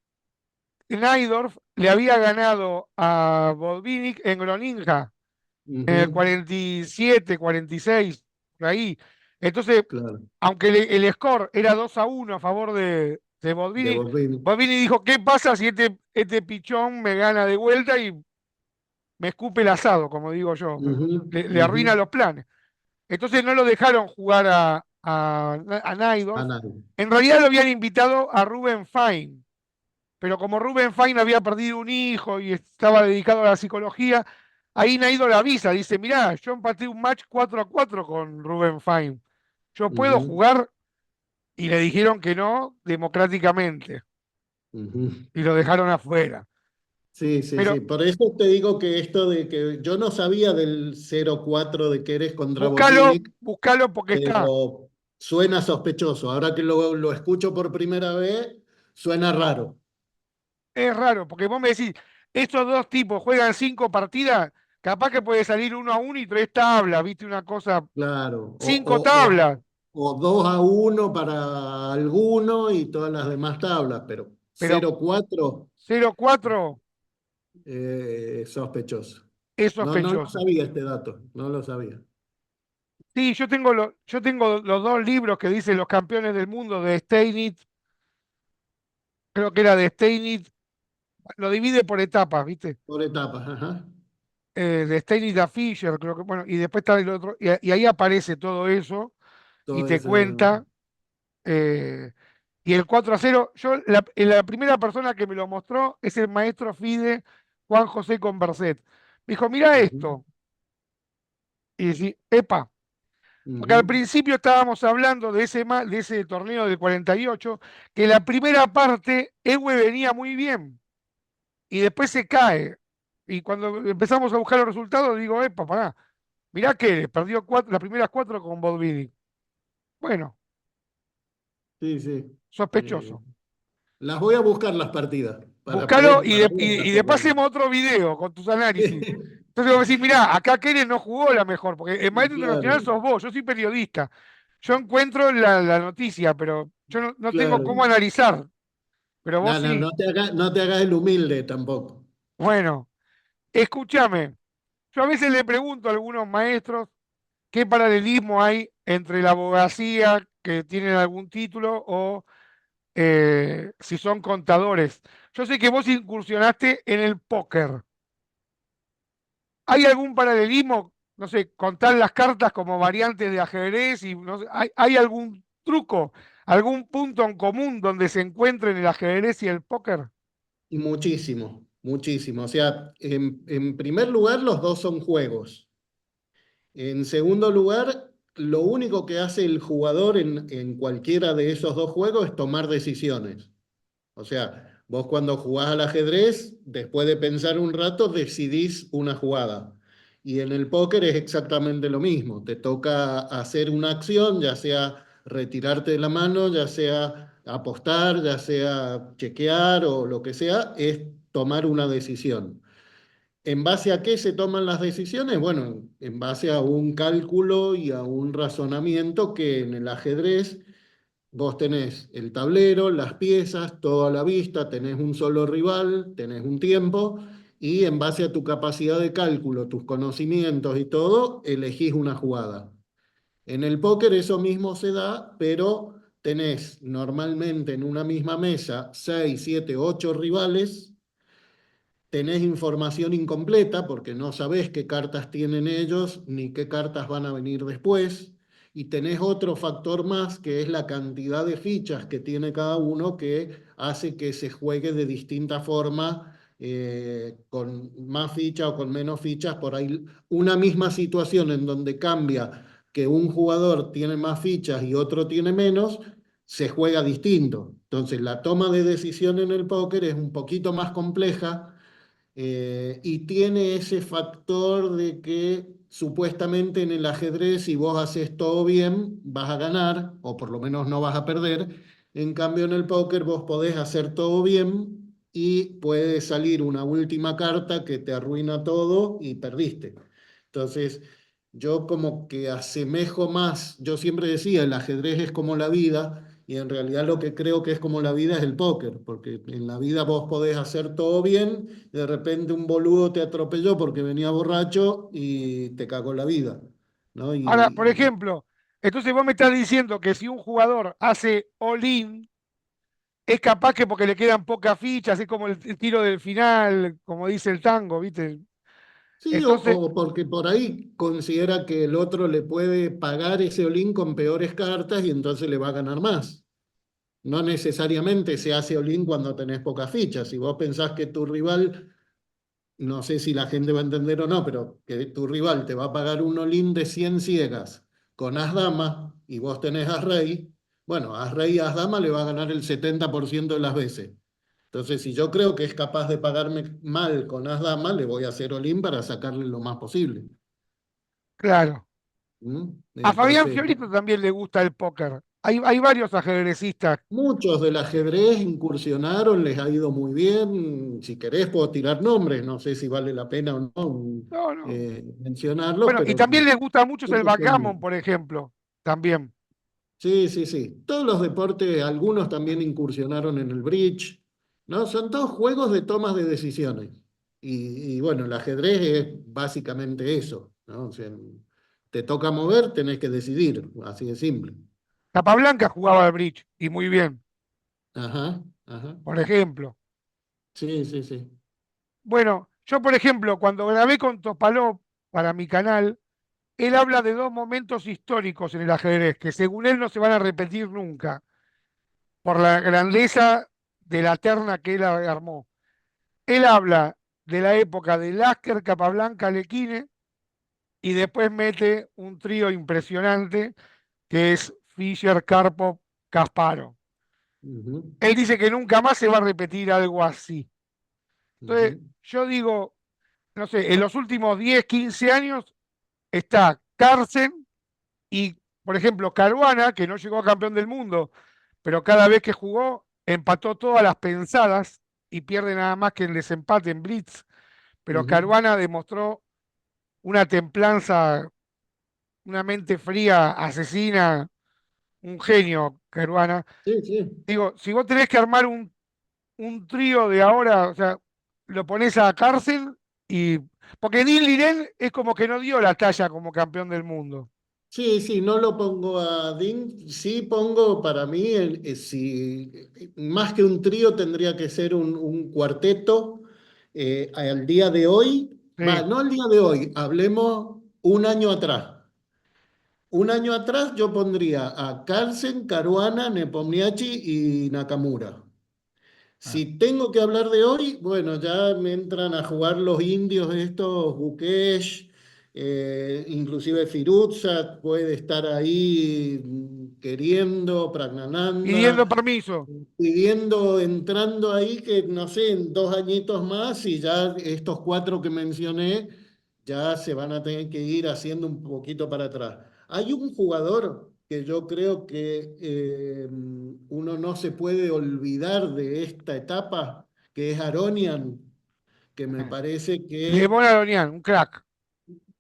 Naidorf le había ganado a Botvinnik en Groninga en el Ujú, 47, 46, por ahí. Entonces, claro, aunque el score era 2-1 a favor de de Botvinnik, Botvinnik. Botvinnik dijo, ¿qué pasa si este pichón me gana de vuelta y me escupe el asado, como digo yo? Ujú, Le ujú. arruina los planes. Entonces no lo dejaron jugar a A Naidorf. nadie. En realidad lo habían invitado a Ruben Fine, pero como Ruben Fine había perdido un hijo y estaba dedicado a la psicología, ahí Naidorf le avisa, dice, mirá, yo empaté un match 4-4 con Ruben Fine. Yo puedo Ujú, jugar y le dijeron que no democráticamente ujú. y lo dejaron afuera. Sí, sí, Pero sí. Por eso te digo que esto de que yo no sabía del 0-4 de Keres contra búscalo, Botvinnik, búscalo porque está. pero suena sospechoso. Ahora que lo escucho por primera vez, suena raro. Es raro, porque vos me decís, estos dos tipos juegan 5 partidas, capaz que puede salir 1-1 y 3 tablas, ¿viste? Una cosa, Claro. 5 tablas, O 2-1 para alguno y todas las demás tablas, pero pero 0-4 0-4 sospechoso. es No, no lo sospechoso. sabía este dato, no lo sabía. Sí, yo tengo los 2 libros que dicen los campeones del mundo de Steinitz, creo que era de Steinitz, lo divide por etapas, ¿viste? Por etapas, ajá. De Steinitz a Fischer, creo que, bueno, y después está el otro, y ahí aparece todo eso y Todo te ese. cuenta. Y el 4-0, la primera persona que me lo mostró es el maestro Fide Juan José Converset. Me dijo, mira Ujú, esto. Y decí, epa, porque al ujú. principio estábamos hablando de ese torneo del 48, que la primera parte, Ewe venía muy bien y después se cae. Y cuando empezamos a buscar los resultados, digo, epa, pará, mirá que perdió las primeras cuatro con Bodvini. Bueno, Sí, sí. Eh, sospechoso. las voy a buscar las partidas Buscalo para verlas y por lo después menos. hacemos otro video con tus análisis. Entonces vos decís, mirá, acá Keres no jugó la mejor, porque el maestro internacional Claro, sos vos, yo soy periodista. Yo encuentro la noticia, pero yo no tengo claro. cómo analizar. Pero vos No, no, sí. no te hagas el humilde tampoco. Bueno, escúchame. Yo a veces le pregunto a algunos maestros qué paralelismo hay entre la abogacía, que tienen algún título, o si son contadores. Yo sé que vos incursionaste en el póker. ¿Hay algún paralelismo? No sé, contar las cartas como variantes de ajedrez y no sé, ¿hay algún truco, algún punto en común donde se encuentren el ajedrez y el póker? Y muchísimo, muchísimo. O sea, en primer lugar, los dos son juegos. En segundo lugar, lo único que hace el jugador en cualquiera de esos dos juegos es tomar decisiones. O sea, vos cuando jugás al ajedrez, después de pensar un rato, decidís una jugada. Y en el póker es exactamente lo mismo. Te toca hacer una acción, ya sea retirarte de la mano, ya sea apostar, ya sea chequear o lo que sea, es tomar una decisión. ¿En base a qué se toman las decisiones? Bueno, en base a un cálculo y a un razonamiento que en el ajedrez vos tenés el tablero, las piezas, todo a la vista, tenés un solo rival, tenés un tiempo y en base a tu capacidad de cálculo, tus conocimientos y todo, elegís una jugada. En el póker eso mismo se da, pero tenés normalmente en una misma mesa 6, 7, 8 rivales, tenés información incompleta porque no sabés qué cartas tienen ellos ni qué cartas van a venir después. Y tenés otro factor más que es la cantidad de fichas que tiene cada uno que hace que se juegue de distinta forma, con más fichas o con menos fichas. Por ahí una misma situación en donde cambia que un jugador tiene más fichas y otro tiene menos, se juega distinto. Entonces la toma de decisión en el póker es un poquito más compleja, y tiene ese factor de que supuestamente en el ajedrez, si vos haces todo bien, vas a ganar, o por lo menos no vas a perder. En cambio, en el póker vos podés hacer todo bien y puede salir una última carta que te arruina todo y perdiste. Entonces, yo como que asemejo más, yo siempre decía, el ajedrez es como la vida. Y en realidad lo que creo que es como la vida es el póker, porque en la vida vos podés hacer todo bien, de repente un boludo te atropelló porque venía borracho y te cagó la vida, ¿no? Ahora, por ejemplo, entonces vos me estás diciendo que si un jugador hace all-in, es capaz que porque le quedan pocas fichas, es como el tiro del final, como dice el tango, ¿viste? Sí, Entonces, o porque por ahí considera que el otro le puede pagar ese olín con peores cartas y entonces le va a ganar más. No necesariamente se hace olín cuando tenés pocas fichas. Si vos pensás que tu rival, no sé si la gente va a entender o no, pero que tu rival te va a pagar un all-in de 100 ciegas con as-dama y vos tenés as-rey, bueno, as-rey y as-dama le va a ganar el 70% de las veces. Entonces, si yo creo que es capaz de pagarme mal con as-dama, le voy a hacer all-in para sacarle lo más posible. claro. ¿Mm? A Fabián Entonces, Fiorito también le gusta el póker. Hay varios ajedrecistas. muchos del ajedrez incursionaron, les ha ido muy bien. Si querés, puedo tirar nombres, no sé si vale la pena o no, No, no. mencionarlos, Bueno, y pero también les gusta mucho el muchos son muy... backgammon, por ejemplo. También. Sí, sí, sí. Todos los deportes, algunos también incursionaron en el bridge, ¿no? Son todos juegos de tomas de decisiones. Y bueno, el ajedrez es básicamente eso, ¿no? O sea, te toca mover, tenés que decidir, así de simple. Capablanca jugaba al bridge, y muy bien, Ajá, ajá. por ejemplo. Sí, sí, sí. Bueno, yo, por ejemplo, cuando grabé con Topalov para mi canal, él habla de dos momentos históricos en el ajedrez, que según él no se van a repetir nunca, por la grandeza de la terna que él armó. Él habla de la época de Lasker, Capablanca, Lequine, y después mete un trío impresionante que es Fischer, Karpov, Kasparov. ujú, Él dice que nunca más se va a repetir algo así. Entonces, ujú, yo digo, no sé, en los últimos 10 15 años está Carlsen y, por ejemplo, Caruana, que no llegó a campeón del mundo, pero cada vez que jugó empató todas las pensadas y pierde nada más que el desempate en Blitz. Pero ujú. Caruana demostró una templanza, una mente fría, asesina, un genio, Caruana. Sí, sí. Digo, si vos tenés que armar un trío de ahora, o sea, lo pones a Cárcel y. Porque Dean Liren es como que no dio la talla como campeón del mundo. Sí, sí, no lo pongo a Dean, sí pongo para mí, si, más que un trío tendría que ser un cuarteto al día de hoy, va, Sí. no al día de hoy, hablemos un año atrás. Un año atrás yo pondría a Carlsen, Caruana, Nepomniachtchi y Nakamura. Ah. Si tengo que hablar de hoy, bueno, ya me entran a jugar los indios estos, Gukesh, inclusive Firuzza puede estar ahí queriendo, Pidiendo Pragnananda, permiso. pidiendo, entrando ahí que no sé, en 2 añitos más y ya estos cuatro que mencioné ya se van a tener que ir haciendo un poquito para atrás. Hay un jugador que yo creo que uno no se puede olvidar de esta etapa, que es Aronian, que me parece Lemón que Aronian, un crack.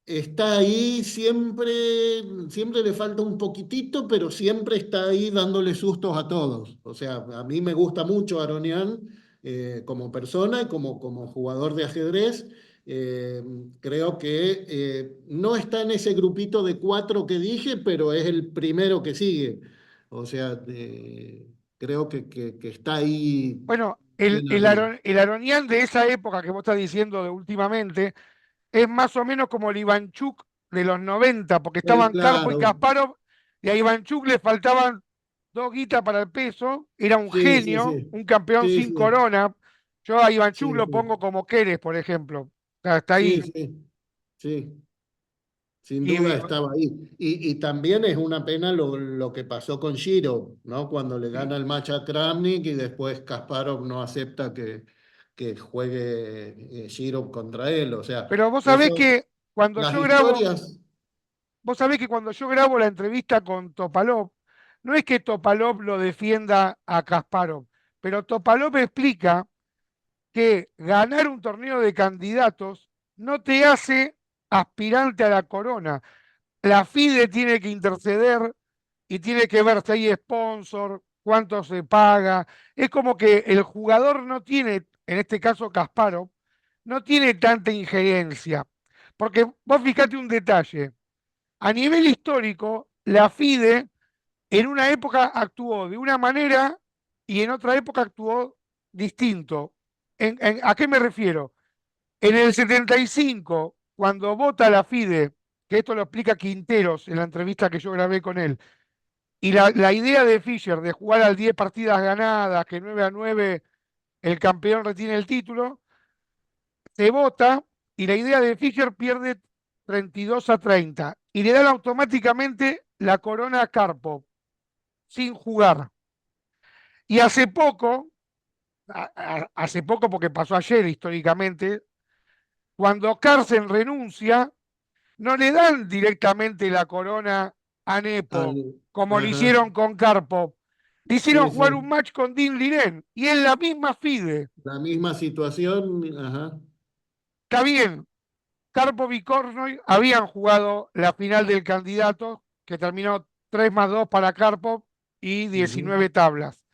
está ahí siempre, siempre le falta un poquitito, pero siempre está ahí dándole sustos a todos. O sea, a mí me gusta mucho Aronian como persona y como jugador de ajedrez. Eh, Creo que no está en ese grupito de cuatro que dije, pero es el primero que sigue. O sea, creo que está ahí Bueno, bien arriba. El Aronian de esa época que vos estás diciendo de últimamente es más o menos como el Ivanchuk de los 90, porque estaban Karpo y Claro, Kasparov, y a Ivanchuk le faltaban dos guitas para el peso, era un sí, sí, genio, sí. un campeón Sí, sin sí, corona. Yo a Ivanchuk sí, lo sí. pongo como Keres, por ejemplo. O sea, está Sí, ahí. sí, sí, sin Y, duda estaba ahí. Y también es una pena lo que pasó con Shiro, ¿no? Cuando le y- gana el match a Kramnik y después Kasparov no acepta que juegue Shiro contra él. O sea, pero eso, las historias, vos sabés que cuando yo grabo la entrevista con Topalov, no es que Topalov lo defienda a Kasparov, pero Topalov explica que ganar un torneo de candidatos no te hace aspirante a la corona. La FIDE tiene que interceder y tiene que ver si hay sponsor, cuánto se paga. Es como que el jugador no tiene, en este caso Kasparov, no tiene tanta injerencia. Porque vos fijate un detalle. A nivel histórico, la FIDE en una época actuó de una manera y en otra época actuó distinto. ¿A qué me refiero? En el 75, cuando vota la FIDE, que esto lo explica Quinteros en la entrevista que yo grabé con él, y la idea de Fischer de jugar al 10 partidas ganadas, que 9-9 el campeón retiene el título, se vota y la idea de Fischer pierde 32-30 y le dan automáticamente la corona a Karpov sin jugar. Y hace poco porque pasó ayer históricamente, cuando Carlsen renuncia, no le dan directamente la corona a Nepo, como lo ajá, hicieron con Karpov. Le hicieron sí, jugar un sí, match con Dean Liren y en la misma FIDE. la misma situación, ajá, Está bien, Karpov y Kornoy habían jugado la final del candidato, que terminó 3+2 para Karpov y ujú, 19 tablas.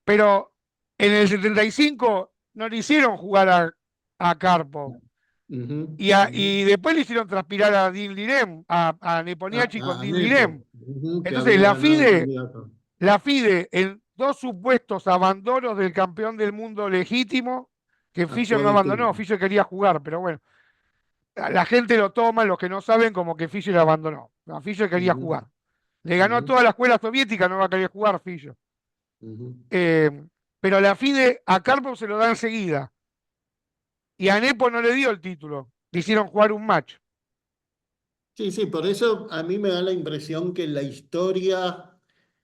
Pero en el 75 no le hicieron jugar a Karpov. ujú, ujú. Y después le hicieron transpirar a Dean Lirem, a Neponiachi con A Dean Lirem. Nepo, ujú, que Entonces, había ganado el candidato. La FIDE, en dos supuestos abandonos del campeón del mundo legítimo, que Fischer Actuó no abandonó, distinto. Fischer quería jugar, pero bueno, la gente lo toma, los que no saben, como que Fischer abandonó. No, Fischer quería Ujú, jugar. Le ganó a ujú, toda la escuela soviética, no va a querer jugar Fischer. ujú. Eh, pero la FIDE a Karpov se lo da enseguida. y a Nepo no le dio el título, le hicieron jugar un match. Sí, sí, por eso a mí me da la impresión que la historia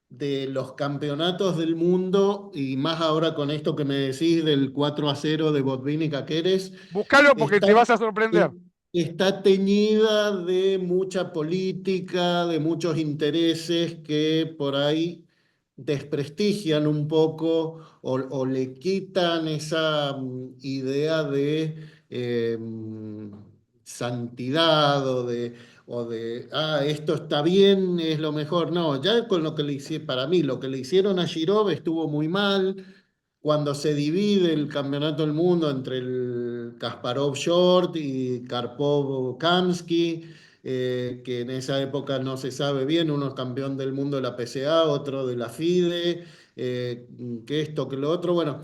de los campeonatos del mundo, y más ahora con esto que me decís del 4-0 de Botvinnik y Caqueres, Buscalo porque está, te vas a sorprender. eh, está teñida de mucha política, de muchos intereses que por ahí desprestigian un poco o le quitan esa idea de santidad esto está bien, es lo mejor. No, ya con lo que le hicieron, para mí, lo que le hicieron a Girov estuvo muy mal. Cuando se divide el campeonato del mundo entre el Kasparov Short y Karpov Kamsky, que en esa época no se sabe bien, uno es campeón del mundo de la PCA, otro de la FIDE, que esto, que lo otro. Bueno,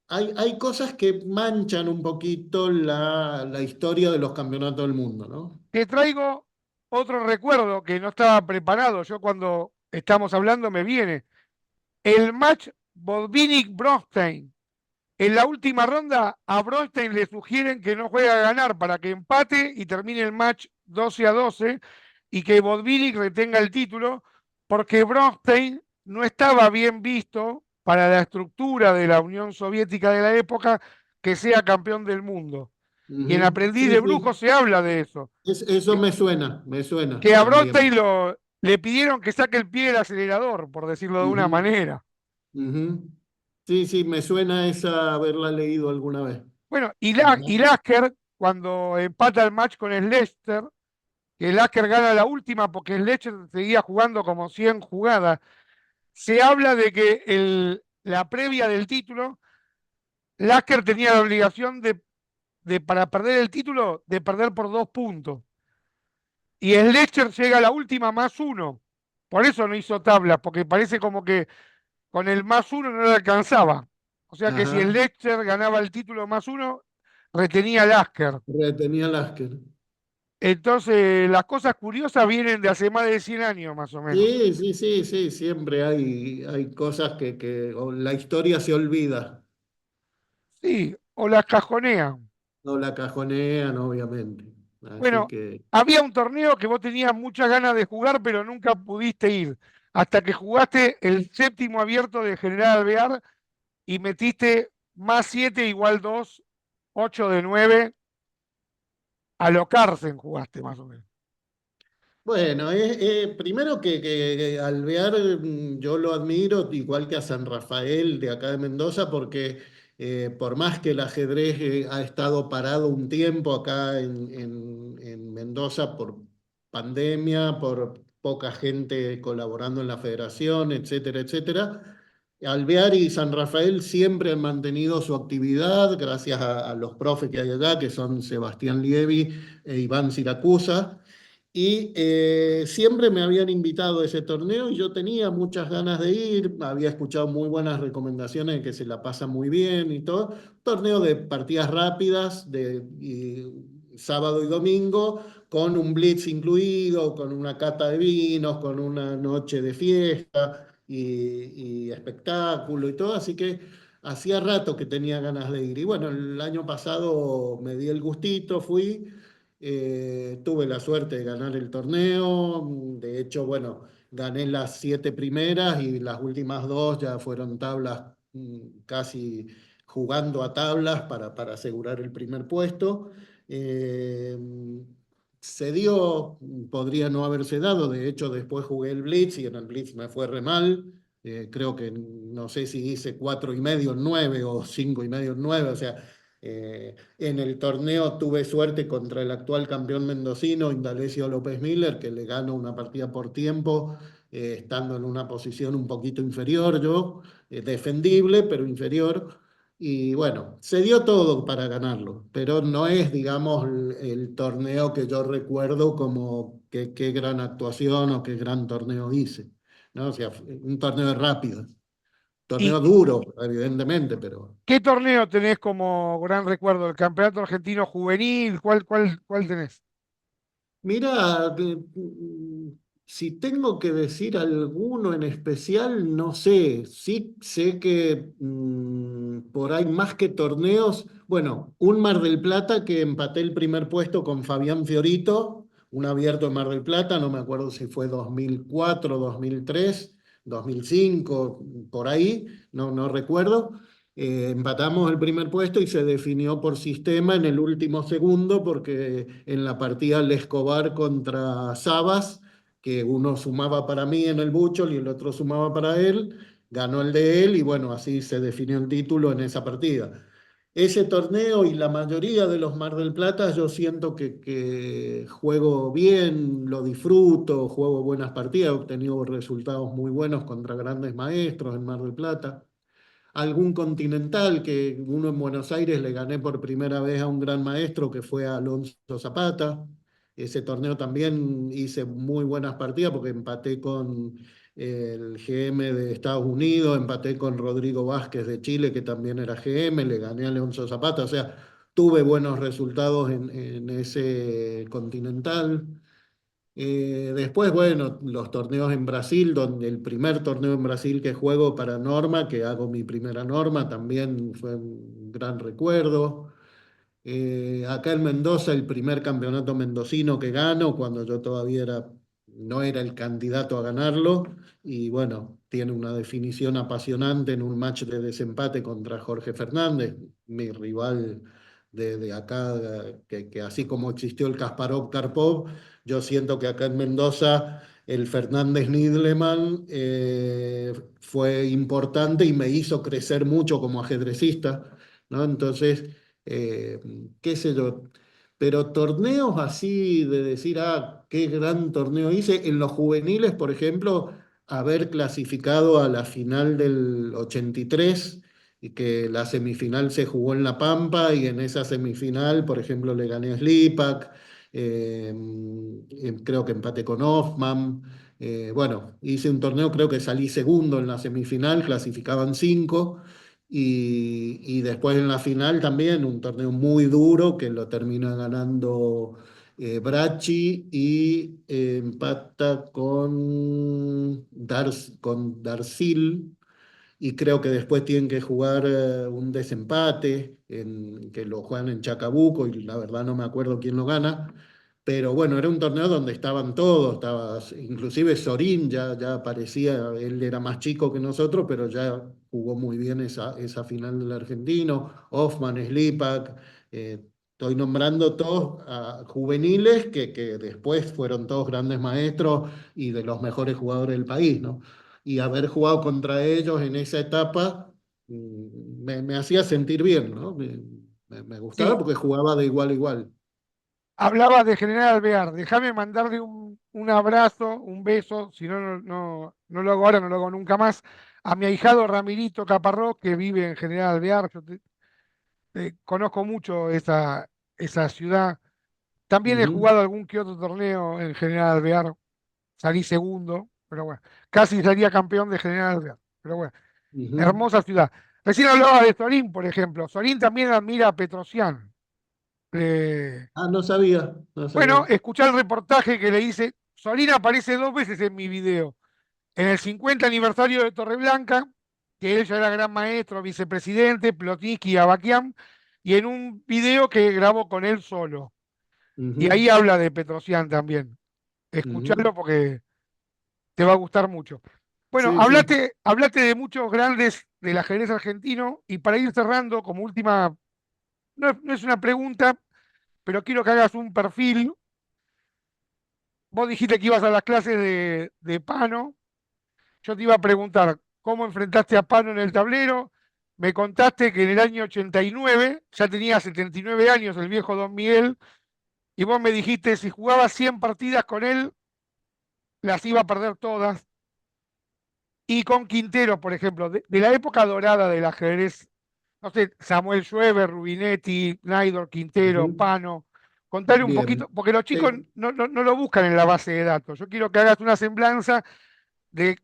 hay cosas que manchan un poquito la historia de los campeonatos del mundo, ¿no? Te traigo otro recuerdo que no estaba preparado. Yo cuando estamos hablando me viene. El match Botvinnik-Bronstein. En la última ronda a Bronstein le sugieren que no juegue a ganar para que empate y termine el match 12-12 y que Botvinnik retenga el título porque Bronstein no estaba bien visto para la estructura de la Unión Soviética de la época que sea campeón del mundo. Y en Ujú. Aprendiz Sí, de Brujo sí. se habla de eso, Eso me suena que a también. Bronstein le pidieron que saque el pie del acelerador, por decirlo de una Ujú, manera. ujú. Sí, sí, me suena esa haberla leído alguna vez. Bueno, Ajá. y Lasker, cuando empata el match con el Leicester, que Lasker gana la última porque el Leicester seguía jugando como 100 jugadas, se habla de que la previa del título, Lasker tenía la obligación para perder el título, de perder por 2 puntos. Y el Leicester llega a la última más uno. Por eso no hizo tabla, porque parece como que con el más uno no le alcanzaba. O sea que si el Ajá. Leicester ganaba el título más uno, retenía a Lasker. Retenía Lasker. Entonces, las cosas curiosas vienen de hace más de 100 años, más o menos. Sí, sí, sí, sí, siempre hay cosas que o la historia se olvida, Sí, o las cajonean. no la cajonean, obviamente. Así Bueno, que, había un torneo que vos tenías muchas ganas de jugar, pero nunca pudiste ir, hasta que jugaste el séptimo abierto de General Alvear y metiste más 7 igual 2, 8 de 9, a lo Carlsen jugaste más o menos. bueno, primero que Alvear yo lo admiro, igual que a San Rafael de acá de Mendoza, porque por más que el ajedrez ha estado parado un tiempo acá en Mendoza por pandemia, por poca gente colaborando en la federación, etcétera, etcétera, Alvear y San Rafael siempre han mantenido su actividad gracias a los profes que hay allá, que son Sebastián Lievi e Iván Siracusa. Y siempre me habían invitado a ese torneo y yo tenía muchas ganas de ir, había escuchado muy buenas recomendaciones de que se la pasa muy bien y todo. Torneo de partidas rápidas, sábado y domingo, con un blitz incluido, con una cata de vinos, con una noche de fiesta y espectáculo y todo, así que hacía rato que tenía ganas de ir. Y bueno, el año pasado me di el gustito, fui. Tuve la suerte de ganar el torneo, de hecho, bueno, gané las 7 primeras y las últimas dos ya fueron tablas, casi jugando a tablas para asegurar el primer puesto. Eh, Se dio, podría no haberse dado, de hecho después jugué el Blitz y en el Blitz me fue re mal. Creo que no sé si hice 4,5 en 9 o 5,5 en 9, o sea, en el torneo tuve suerte contra el actual campeón mendocino, Indalecio López Miller, que le gano una partida por tiempo, estando en una posición un poquito inferior yo, defendible, pero inferior. Y bueno, se dio todo para ganarlo, pero no es, digamos, el torneo que yo recuerdo como que qué gran actuación o qué gran torneo hice, ¿no? O sea, un torneo rápido, ¿Y torneo duro, evidentemente, pero... qué torneo tenés como gran recuerdo? ¿El Campeonato Argentino Juvenil? ¿Cuál tenés? Mira, si tengo que decir alguno en especial, no sé. Sí sé que por ahí más que torneos, bueno, un Mar del Plata que empaté el primer puesto con Fabián Fiorito, un abierto en Mar del Plata, no me acuerdo si fue 2004, 2003, 2005, por ahí, no recuerdo. Empatamos el primer puesto y se definió por sistema en el último segundo porque en la partida El Escobar contra Sabas, que uno sumaba para mí en el Buchol y el otro sumaba para él, ganó el de él y bueno, así se definió el título en esa partida. Ese torneo y la mayoría de los Mar del Plata yo siento que juego bien, lo disfruto, juego buenas partidas, he obtenido resultados muy buenos contra grandes maestros en Mar del Plata. Algún continental que uno en Buenos Aires le gané por primera vez a un gran maestro que fue Alonso Zapata. Ese torneo también hice muy buenas partidas porque empaté con el GM de Estados Unidos, empaté con Rodrigo Vázquez de Chile, que también era GM, le gané a Alonso Zapata, o sea, tuve buenos resultados en ese continental. Después, bueno, los torneos en Brasil, donde el primer torneo en Brasil que juego para Norma, que hago mi primera Norma, también fue un gran recuerdo. Acá en Mendoza, el primer campeonato mendocino que gano, cuando yo todavía no era el candidato a ganarlo, y bueno, tiene una definición apasionante en un match de desempate contra Jorge Fernández, mi rival de acá, que así como existió el Kasparov-Karpov, yo siento que acá en Mendoza el Fernández Nidleman fue importante y me hizo crecer mucho como ajedrecista, ¿no? Entonces, eh, qué sé yo. Pero torneos así de decir, ah, qué gran torneo hice. En los juveniles, por ejemplo, haber clasificado a la final del 83 y que la semifinal se jugó en La Pampa y en esa semifinal, por ejemplo, le gané a Slipak, eh, creo que empaté con Hoffman. Bueno, hice un torneo, creo que salí segundo en la semifinal, clasificaban cinco. Y después en la final también un torneo muy duro que lo termina ganando Bracci y empata con Darsil y creo que después tienen que jugar un desempate que lo juegan en Chacabuco y la verdad no me acuerdo quién lo gana. Pero bueno, era un torneo donde estaban todos, inclusive Sorín ya aparecía, él era más chico que nosotros, pero ya jugó muy bien esa final del argentino, Hoffman, Slipak, estoy nombrando todos juveniles que después fueron todos grandes maestros y de los mejores jugadores del país, ¿no? Y haber jugado contra ellos en esa etapa me hacía sentir bien, ¿no? Me gustaba Sí, porque jugaba de igual a igual. hablabas de General Alvear. Déjame mandarle un abrazo, un beso, si no, no lo hago ahora, no lo hago nunca más, a mi ahijado Ramirito Caparrós, que vive en General Alvear. Conozco mucho esa ciudad. También he Ujú, jugado algún que otro torneo en General Alvear, salí segundo, pero bueno, casi salía campeón de General Alvear. Pero bueno, ujú. hermosa ciudad. Recién hablaba de Sorín, por ejemplo. Sorín también admira a Petrosian. Ah, no sabía, no Bueno, sabía. escuchá el reportaje que le hice. Solín aparece dos veces en mi video. En el 50 aniversario de Torreblanca, que él ya era gran maestro, vicepresidente, Plotnicki y Abaquián, y en un video que grabó con él solo. Y Ujú, ahí habla de Petrosian también. ujú. Escuchalo porque te va a gustar mucho. Bueno, Sí, sí. hablate de muchos grandes del ajedrez argentino, y para ir cerrando, como última, no es una pregunta, pero quiero que hagas un perfil. Vos dijiste que ibas a las clases de Pano. Yo te iba a preguntar cómo enfrentaste a Pano en el tablero. Me contaste que en el año 89 ya tenía 79 años el viejo Don Miguel, y vos me dijiste si jugabas 100 partidas con él, las iba a perder todas. Y con Quintero, por ejemplo, de la época dorada del ajedrez, no sé, Samuel Schweber, Rubinetti, Naidor, Quintero, Ujú. Pano. Contale un poquito, Bien. porque los chicos Te- no lo buscan en la base de datos. Yo quiero que hagas una semblanza de.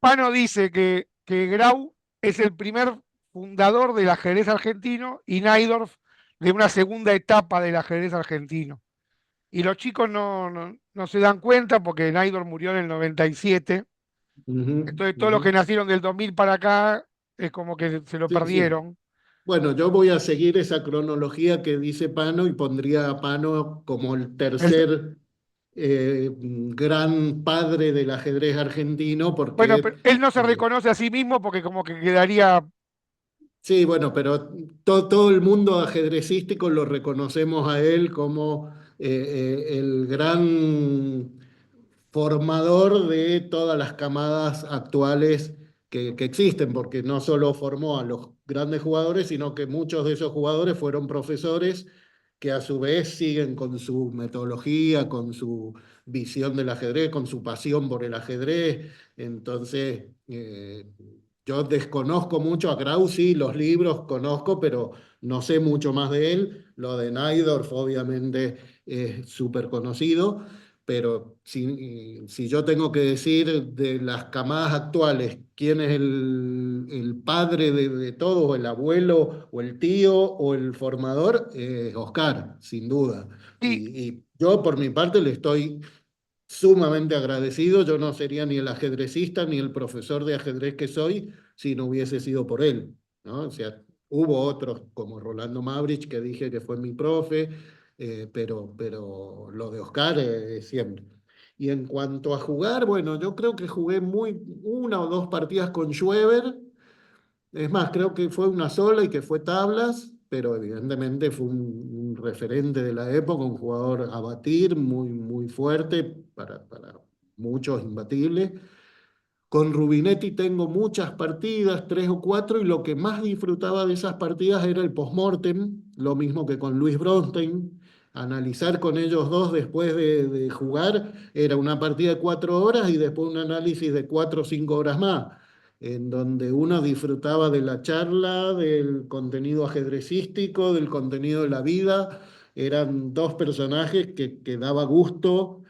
Pano dice que Grau es el primer fundador del ajedrez argentino y Naidorf de una segunda etapa del ajedrez argentino. Y los chicos no se dan cuenta porque Naidorf murió en el 97. ujú, Entonces todos los ujú. que nacieron del 2000 para acá es como que se lo Sí, sí. perdieron. Bueno, yo voy a seguir esa cronología que dice Pano y pondría a Pano como el El- tercer gran padre del ajedrez argentino, bueno, porque pero él no se eh, reconoce a sí mismo porque como que quedaría, sí, bueno, pero todo el mundo ajedrecístico lo reconocemos a él como el gran formador de todas las camadas actuales que existen, porque no solo formó a los grandes jugadores, sino que muchos de esos jugadores fueron profesores que a su vez siguen con su metodología, con su visión del ajedrez, con su pasión por el ajedrez. Entonces, yo desconozco mucho a Krausi, los libros conozco, pero no sé mucho más de él. Lo de Najdorf, obviamente, es súper conocido. Pero si yo tengo que decir de las camadas actuales, quién es el padre de todos, el abuelo o el tío o el formador, Oscar, sin duda. sí, Y yo por mi parte le estoy sumamente agradecido. Yo no sería ni el ajedrecista ni el profesor de ajedrez que soy si no hubiese sido por él, ¿no? O sea, hubo otros como Rolando Mavrich que dije que fue mi profe, pero lo de Oscar siempre. Y en cuanto a jugar, bueno, yo creo que jugué una o dos partidas con Schweber. Es más, creo que fue una sola y que fue tablas, pero evidentemente fue un referente de la época, un jugador a batir, muy fuerte, para muchos imbatible. Con Rubinetti tengo muchas partidas, tres o cuatro, y lo que más disfrutaba de esas partidas era el postmortem, lo mismo que con Luis Bronstein. Analizar con ellos dos después de jugar era una partida de 4 horas y después un análisis de 4 o 5 horas más, en donde uno disfrutaba de la charla, del contenido ajedrecístico, del contenido de la vida. Eran dos personajes que daba gusto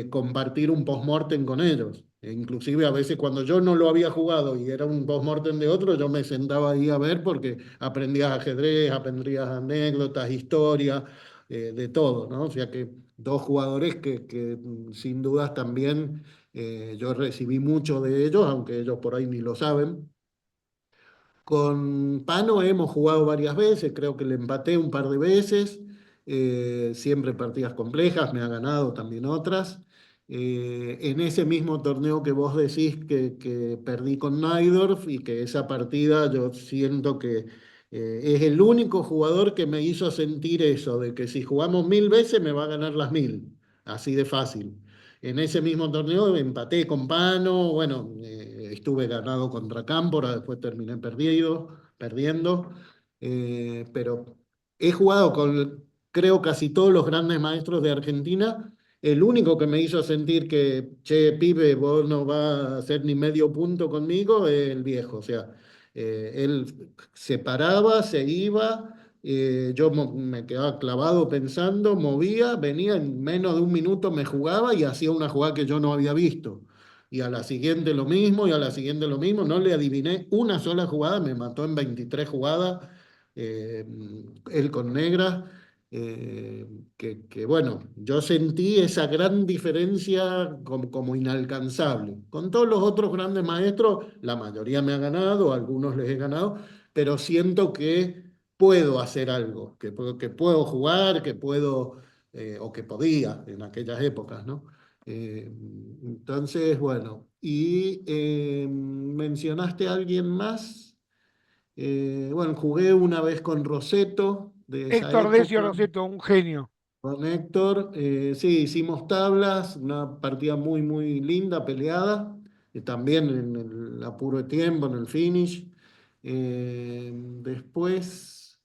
compartir un postmortem con ellos. E inclusive a veces cuando yo no lo había jugado y era un postmortem de otro, yo me sentaba ahí a ver porque aprendías ajedrez, aprendías anécdotas, historia, de todo, ¿no? O sea que dos jugadores que sin dudas también yo recibí mucho de ellos, aunque ellos por ahí ni lo saben. Con Pano hemos jugado varias veces, creo que le empaté un par de veces, siempre partidas complejas, me ha ganado también otras. En ese mismo torneo que vos decís que perdí con Najdorf y que esa partida yo siento que es el único jugador que me hizo sentir eso, de que si jugamos 1000 veces me va a ganar las 1000, así de fácil. En ese mismo torneo empaté con Pano, bueno, estuve ganado contra Cámpora, después terminé perdiendo, pero he jugado con, creo, casi todos los grandes maestros de Argentina. El único que me hizo sentir que, che, pibe, vos no vas a hacer ni medio punto conmigo, es el viejo. O sea, él se paraba, se iba, yo me quedaba clavado pensando, movía, venía, en menos de un minuto me jugaba y hacía una jugada que yo no había visto. Y a la siguiente lo mismo, y a la siguiente lo mismo. No le adiviné una sola jugada, me mató en 23 jugadas, eh, él con negra. eh, bueno, yo sentí esa gran diferencia como inalcanzable. Con todos los otros grandes maestros, la mayoría me ha ganado, algunos les he ganado, pero siento que puedo hacer algo, que puedo jugar, que puedo, o que podía en aquellas épocas, ¿no? Eh, entonces, bueno, y mencionaste a alguien más. Bueno, jugué una vez con Roseto de esa Héctor Decio época. Roseto, un genio. Con Héctor, sí, hicimos tablas, una partida muy linda, peleada, también en el apuro de tiempo, en el finish. Después,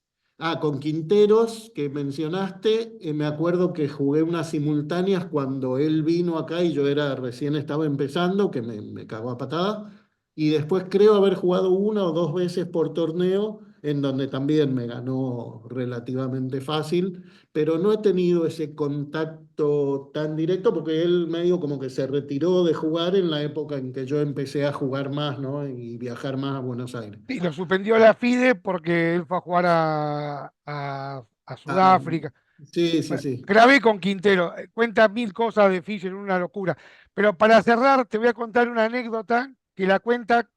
con Quinteros, que mencionaste, me acuerdo que jugué unas simultáneas cuando él vino acá y yo recién estaba empezando, que me cagó a patada. Y después creo haber jugado una o dos veces por torneo, en donde también me ganó relativamente fácil, pero no he tenido ese contacto tan directo porque él medio como que se retiró de jugar en la época en que yo empecé a jugar más, ¿no? Y viajar más a Buenos Aires. Sí, lo suspendió la FIDE porque él fue a jugar a Ah, Sudáfrica. sí, sí, Bueno, sí. grabé con Quintero, cuenta mil cosas de Fischer, una locura. Pero para cerrar, te voy a contar una anécdota que la cuenta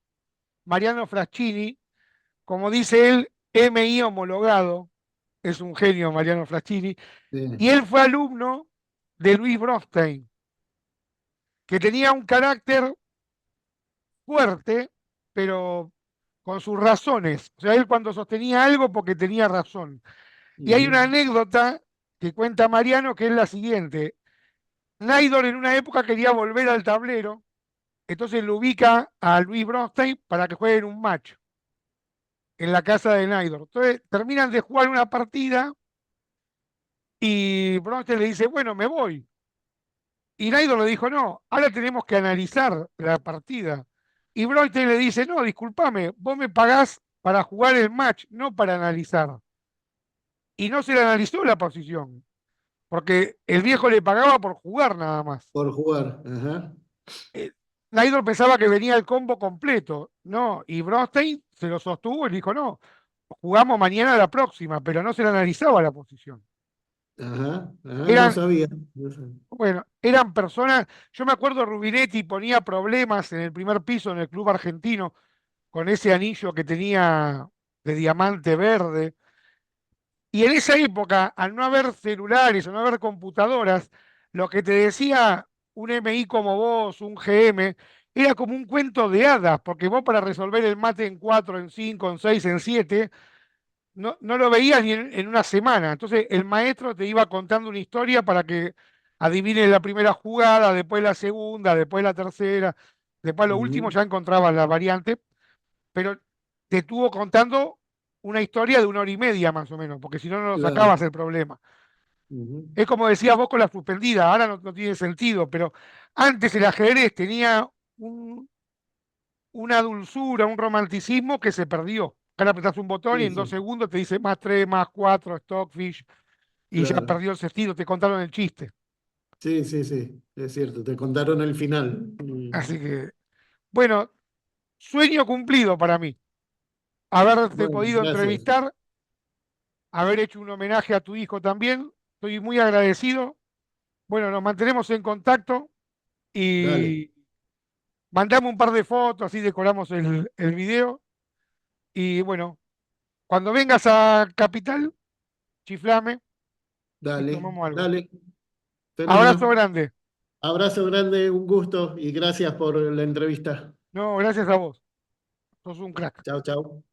Mariano Fraschini, como dice él, MI homologado, es un genio Mariano Fraschini, y Sí. él fue alumno de Luis Bronstein, que tenía un carácter fuerte, pero con sus razones. O sea, él cuando sostenía algo porque tenía razón. Y hay Ujú. una anécdota que cuenta Mariano que es la siguiente. Naidor en una época quería volver al tablero, entonces lo ubica a Luis Bronstein para que jueguen un match en la casa de Naidor. Entonces terminan de jugar una partida y Bronstein le dice, bueno, me voy. Y Naidor le dijo, no, ahora tenemos que analizar la partida. Y Bronstein le dice, no, discúlpame, vos me pagás para jugar el match, no para analizar. Y no se le analizó la posición, porque el viejo le pagaba por jugar nada más. Por jugar. Ajá. eh, Naidor pensaba que venía el combo completo, ¿no? Y Bronstein se lo sostuvo y dijo, no, jugamos mañana a la próxima, pero no se le analizaba la posición. Ajá. Ajá. No Eran, sabía. No sabía. bueno, eran personas, yo me acuerdo Rubinetti ponía problemas en el primer piso en el club argentino con ese anillo que tenía de diamante verde. Y en esa época, al no haber celulares o no haber computadoras, lo que te decía un MI como vos, un GM, era como un cuento de hadas, porque vos para resolver el mate en 4, en 5, en 6, en 7, no lo veías ni en una semana. Entonces el maestro te iba contando una historia para que adivines la primera jugada, después la segunda, después la tercera, después lo último Ujú. ya encontrabas la variante, pero te estuvo contando una historia de 1 hora y media más o menos, porque si no, no lo Claro. sacabas el problema. Ujú. Es como decías vos con la suspendida, ahora no tiene sentido, pero antes el ajedrez tenía una dulzura, un romanticismo que se perdió. Ahora apretás un botón y Sí, en 2 segundos te dice +3, +4, Stockfish, y ya claro. perdió el sentido, te contaron el chiste. Sí, sí, sí. Es cierto. Te contaron el final. Así que, bueno, sueño cumplido para mí. Haberte Bueno, podido gracias. entrevistar, haber hecho un homenaje a tu hijo también. Estoy muy agradecido. Bueno, nos mantenemos en contacto Dale, y mandame un par de fotos, así decoramos el video. Y bueno, cuando vengas a Capital, chiflame y dale, tomamos algo. dale. Abrazo Fenómeno. grande. Abrazo grande, un gusto y gracias por la entrevista. No, gracias a vos. Sos un crack. Chao, chao.